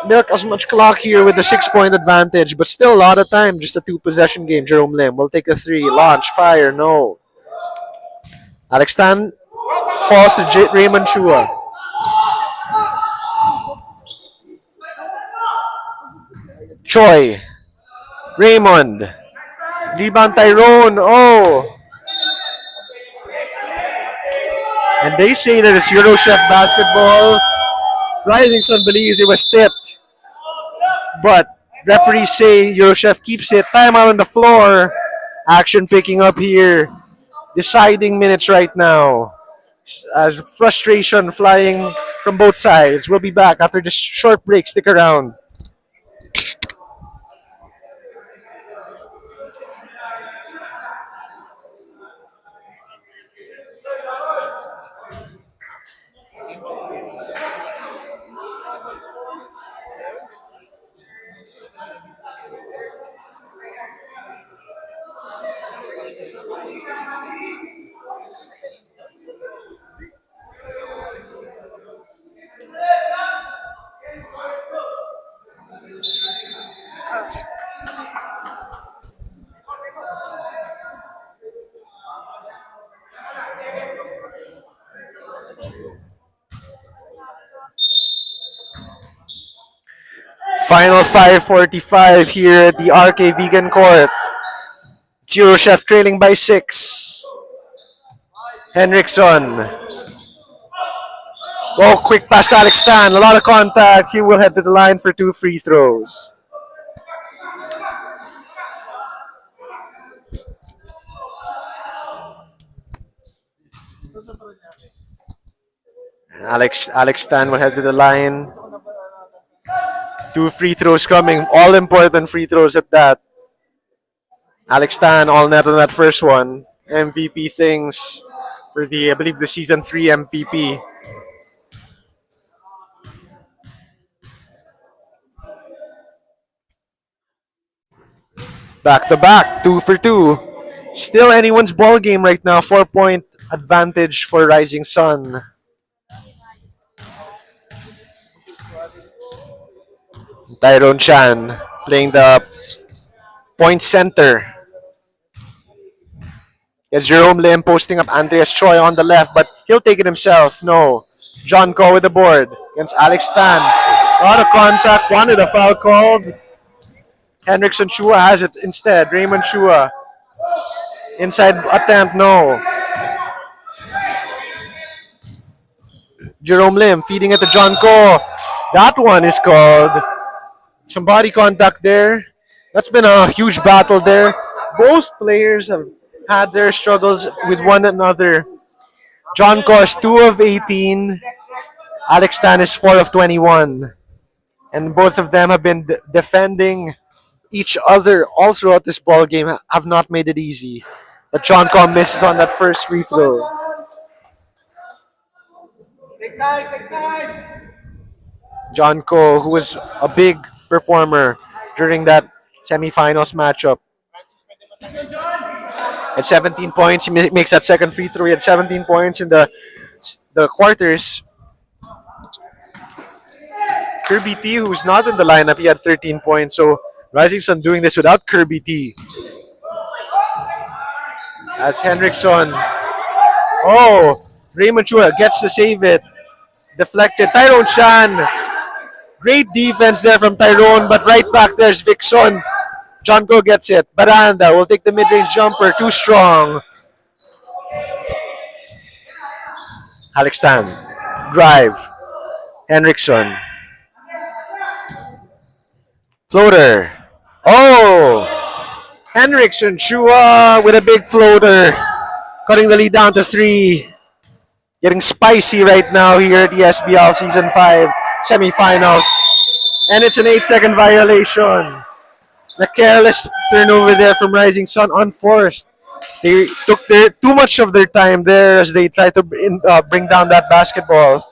milk as much clock here with the 6-point advantage, but still a lot of time. Just a two-possession game. Jerome Lim will take a three. Launch. Fire. No. Alex Tan falls to Raymond Chua. Choi. Raymond. Rebound Tyrone. Oh. And they say that it's Eurochef basketball. Rising Sun believes it was tipped. But referees say Eurochef keeps it. Timeout on the floor. Action picking up here. Deciding minutes right now. As frustration flying from both sides. We'll be back after this short break. Stick around. Final 5:45 here at the RK Vegan Court. It's Eurochef trailing by 6. Henriksen. Oh, quick pass to Alex Stan. A lot of contact. He will head to the line for 2 free throws. Alex Stan will head to the line. 2 free throws coming. All important free throws at that. Alex Stan all net on that first one. MVP things for I believe, the season 3 MVP. Back to back, 2 for 2. Still anyone's ball game right now. 4-point advantage for Rising Sun. Tyrone Chan playing the point center. Yes, Jerome Lim posting up Andreas Choi on the left, but he'll take it himself. No. John Ko with the board against Alex Stan. A lot of contact. Wanted a foul called. Henriksen Chua has it instead. Raymond Chua. Inside attempt, no. Jerome Lim feeding it to John Ko. That one is called. Some body contact there. That's been a huge battle there. Both players have had their struggles with one another. John Ko is 2 of 18. Alex Stan is 4 of 21. And both of them have been defending each other all throughout this ball game. Have not made it easy. But John Ko misses on that first free throw. John Ko, who was a big performer during that semifinals matchup. At 17 points, he makes that second free throw. He had 17 points in the quarters. Kirby T, who's not in the lineup, he had 13 points. So Rising Sun doing this without Kirby T. As Henriksen. Oh, Raymond Chua gets to save it. Deflected. Tyrone Chan. Great defense there from Tyrone, but right back there's Vixon. John Ko gets it. Baranda will take the mid-range jumper. Too strong. Alex Stan. Drive. Henriksen. Floater. Oh! Henriksen Chua with a big floater. Cutting the lead down to 3. Getting spicy right now here at the SBL Season 5 semifinals. And it's an 8-second violation. The careless turnover there from Rising Sun, unforced. They took too much of their time there as they tried to bring down that basketball.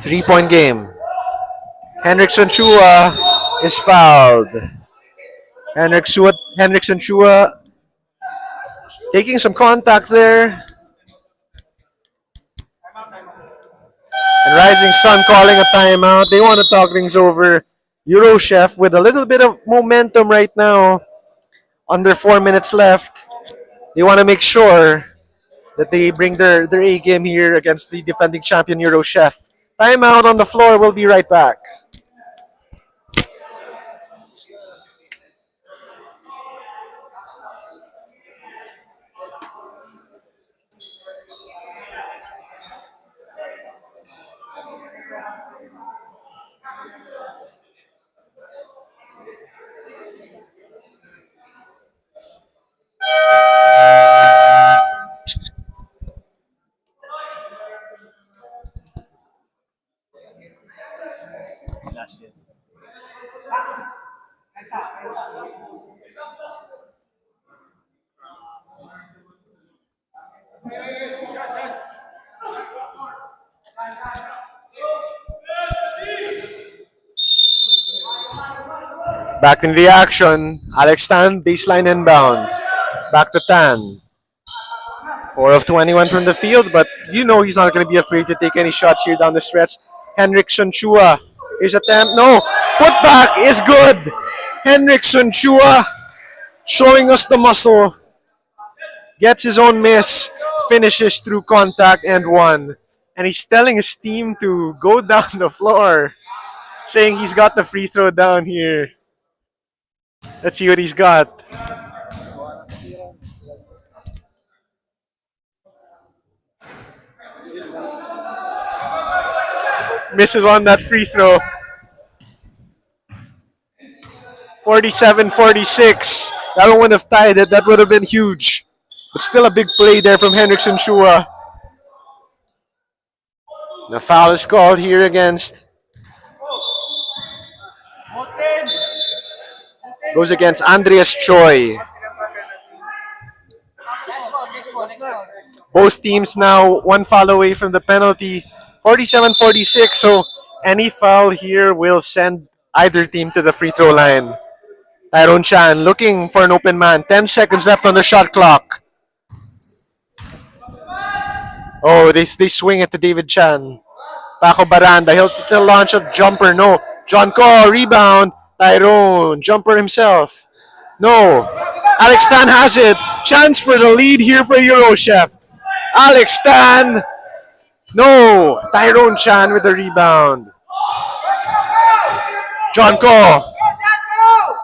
Three-point game. Henriksen Chua is fouled. Henriksen Chua taking some contact there. And Rising Sun calling a timeout. They want to talk things over. Eurochef with a little bit of momentum right now. Under 4 minutes left. They want to make sure that they bring their A game here against the defending champion Eurochef. Timeout on the floor. We'll be right back. Back in the action. Alex Tan, baseline inbound. Back to Tan. 4 of 21 from the field, but you know he's not going to be afraid to take any shots here down the stretch. Henriksen Chua. His attempt. No. Putback is good. Henriksen Chua showing us the muscle. Gets his own miss. Finishes through contact and one. And he's telling his team to go down the floor. Saying he's got the free throw down here. Let's see what he's got. Misses on that free throw. 47-46. That one would have tied it. That would have been huge. But still a big play there from Henriksen Chua. The foul is called here against. Goes against Andreas Choi. Both teams now one foul away from the penalty. 47-46. So any foul here will send either team to the free throw line. Tyrone Chan looking for an open man. 10 seconds left on the shot clock. Oh, they swing it to David Chan. Paco Baranda. He'll launch a jumper. No. John Ko, rebound. Tyrone. Jumper himself. No. Alex Tan has it. Chance for the lead here for Eurochef. Alex Tan. No. Tyrone Chan with the rebound. John Ko.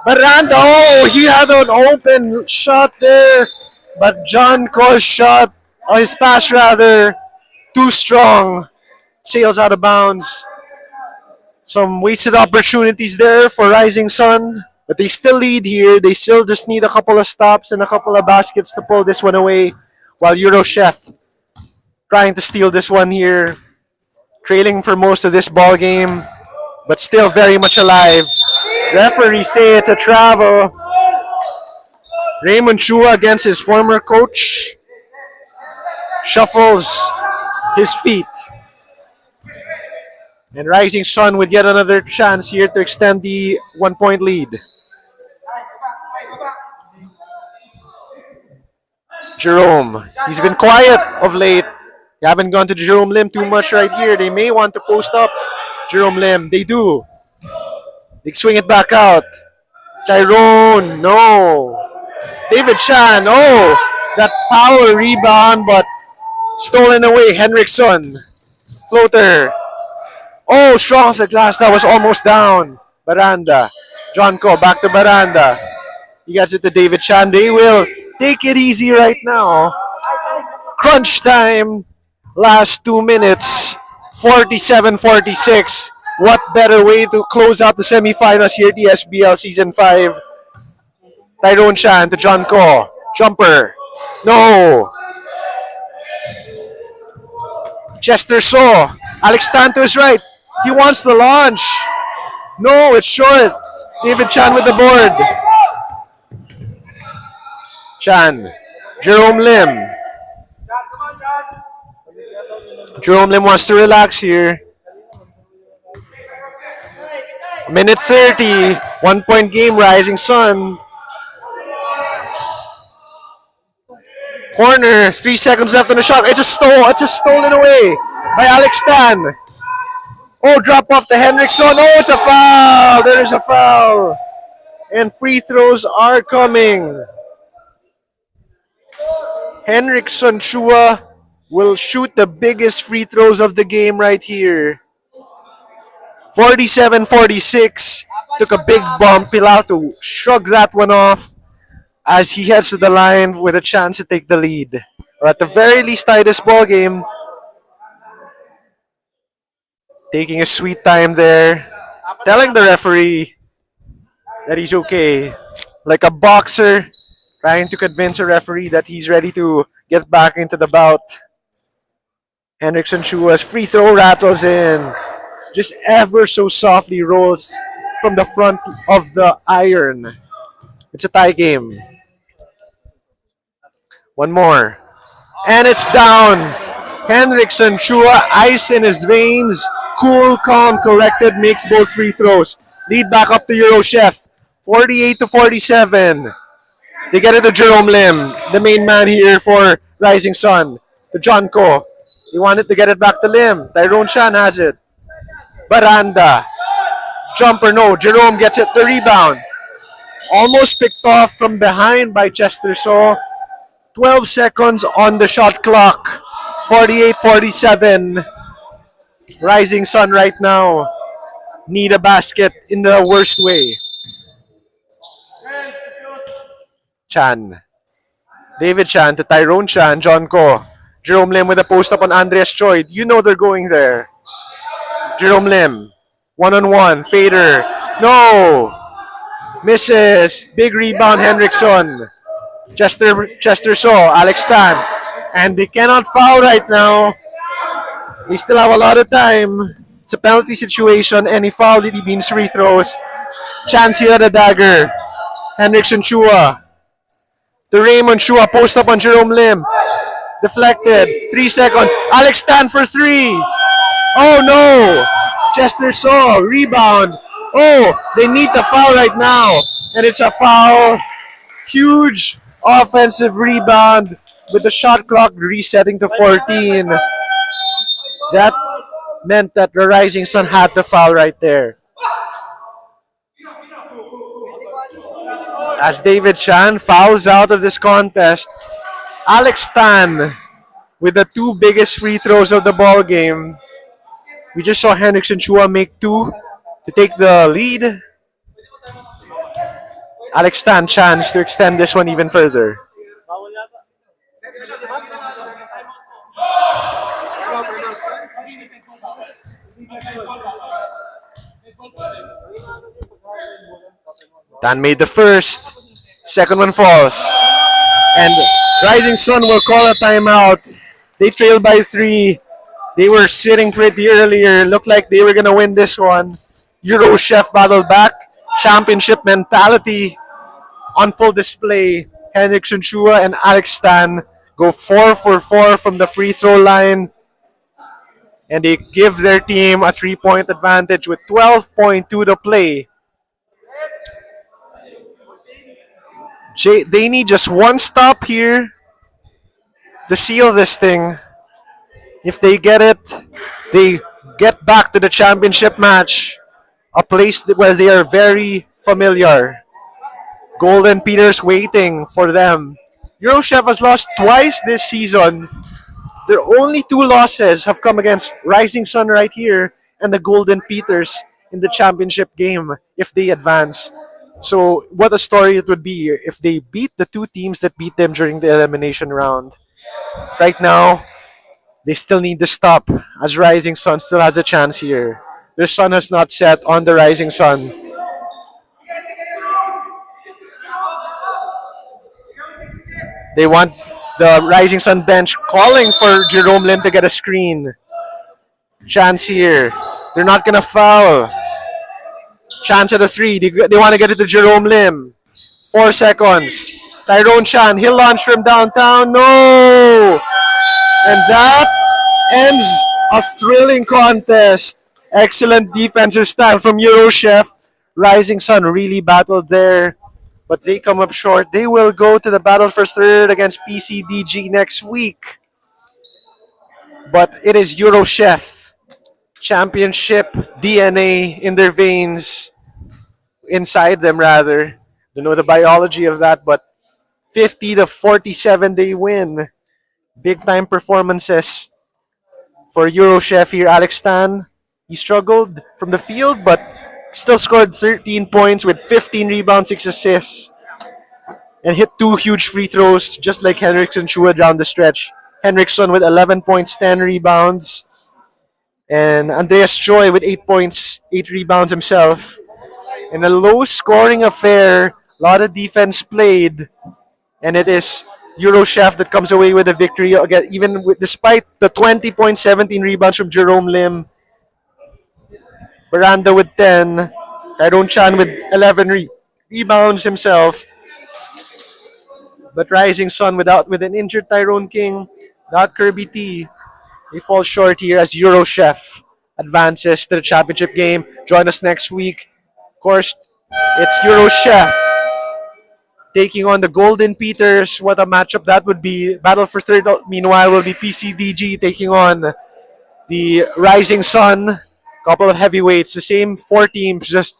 Baranda. Oh, he had an open shot there. But John Ko's shot, or his pass rather, too strong. Sails out of bounds. Some wasted opportunities there for Rising Sun. But they still lead here. They still just need a couple of stops and a couple of baskets to pull this one away. While Eurochef trying to steal this one here. Trailing for most of this ball game. But still very much alive. Referees say it's a travel. Raymond Chua against his former coach. Shuffles his feet. And Rising Sun with yet another chance here to extend the 1-point lead. Jerome. He's been quiet of late. They haven't gone to Jerome Lim too much right here. They may want to post up Jerome Lim. They do. They swing it back out. Tyrone. No. David Chan. Oh. That power rebound but stolen away. Henriksen. Floater. Oh, strong off the glass. That was almost down. Baranda. John Ko back to Baranda. He gets it to David Chan. They will take it easy right now. Crunch time. Last 2 minutes. 47-46. What better way to close out the semifinals here at the SBL Season 5. Tyrone Chan to John Ko. Jumper. No. Chester saw. Alex Tan to his right. He wants the launch. No, it's short. David Chan with the board. Chan. Jerome Lim. Jerome Lim wants to relax here. Minute 30. 1 point game. Rising Sun. Corner. 3 seconds left on the shot. It's a stole. It's a stolen away by Alex Tan. Oh, drop off to Henriksen. Oh, it's a foul. There is a foul. And free throws are coming. Henriksen Chua will shoot the biggest free throws of the game right here. 47-46. Took a big bump. Pilato shrugged that one off as he heads to the line with a chance to take the lead. Or at the very least tie this ball game. Taking a sweet time there. Telling the referee that he's okay. Like a boxer trying to convince a referee that he's ready to get back into the bout. Henriksen Chua's free throw rattles in. Just ever so softly rolls from the front of the iron. It's a tie game. One more. And it's down. Henriksen Chua, ice in his veins. Cool, calm, collected, makes both free throws. Lead back up to Eurochef. 48-47. They get it to Jerome Lim, the main man here for Rising Sun. To John Ko. He wanted to get it back to Lim. Tyrone Chan has it. Baranda. Jumper, no. Jerome gets it. The rebound. Almost picked off from behind by Chester Saw. 12 seconds on the shot clock. 48-47. Rising Sun right now need a basket in the worst way. Chan. David Chan to Tyrone Chan. John Ko. Jerome Lim with a post up on Andreas Choi. You know they're going there. Jerome Lim. One-on-one. Fader. No! Misses. Big rebound, Henriksen. Chester Saw. Alex Tan. And they cannot foul right now. They still have a lot of time. It's a penalty situation. Any foul, it means free throws. Chance here at the dagger. Henriksen Chua. To Raymond Chua. Post up on Jerome Lim. Deflected. 3 seconds. Alex Tan for 3. Oh no! Chester Saw. Rebound. Oh, they need the foul right now. And it's a foul. Huge offensive rebound with the shot clock resetting to 14. That meant that the Rising Sun had to foul right there. As David Chan fouls out of this contest, Alex Tan with the 2 biggest free throws of the ball game. We just saw Henriksen Chua make 2 to take the lead. Alex Tan chance to extend this one even further. Tan made the first. Second one falls. And Rising Sun will call a timeout. They trailed by 3. They were sitting pretty earlier. Looked like they were going to win this one. Eurochef battled back. Championship mentality on full display. Henriksen Chua and Alex Tan go 4 for 4 from the free throw line. And they give their team a 3-point advantage with 12.2 to play. They need just one stop here to seal this thing. If they get it, they get back to the championship match, a place where they are very familiar. Golden Peters waiting for them. Eurochef has lost twice this season. Their only 2 losses have come against Rising Sun right here and the Golden Peters in the championship game if they advance. So what a story it would be if they beat the 2 teams that beat them during the elimination round. Right now, they still need to stop as Rising Sun still has a chance here. Their sun has not set on the Rising Sun. They want The Rising Sun bench calling for Jerome Lim to get a screen. Chance here. They're not gonna foul. Chance at a three. They want to get it to Jerome Lim. 4 seconds. Tyrone Chan. He'll launch from downtown. No! And that ends a thrilling contest. Excellent defensive stand from Eurochef. Rising Sun really battled there, but they come up short. They will go to the battle for third against PCDG next week. But it is Eurochef. Championship DNA in their veins, inside them rather. Don't know the biology of that, but 50-47 they win. Big time performances for Eurochef here. Alex Tan, he struggled from the field, but still scored 13 points with 15 rebounds, 6 assists, and hit 2 huge free throws, just like Henriksen Chua down the stretch. Henriksen with 11 points, 10 rebounds, and Andreas Choi with 8 points, 8 rebounds himself. In a low-scoring affair, a lot of defense played, and it is Eurochef that comes away with a victory again, even despite the 20 points, 17 rebounds from Jerome Lim. Baranda with 10, Tyrone Chan with 11 rebounds himself. But Rising Sun with an injured Tyrone King, not Kirby T. They fall short here as Eurochef advances to the championship game. Join us next week. Of course, it's Eurochef taking on the Golden Peters. What a matchup that would be. Battle for third, meanwhile, will be PCDG taking on the Rising Sun. Couple of heavyweights, the same 4 teams, just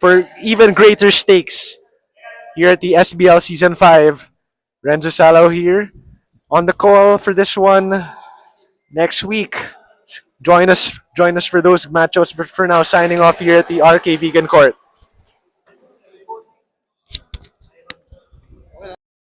for even greater stakes here at the SBL Season 5. Renzo Salo here on the call for this one next week. Join us for those matchups. But for now, signing off here at the RK Vegan Court.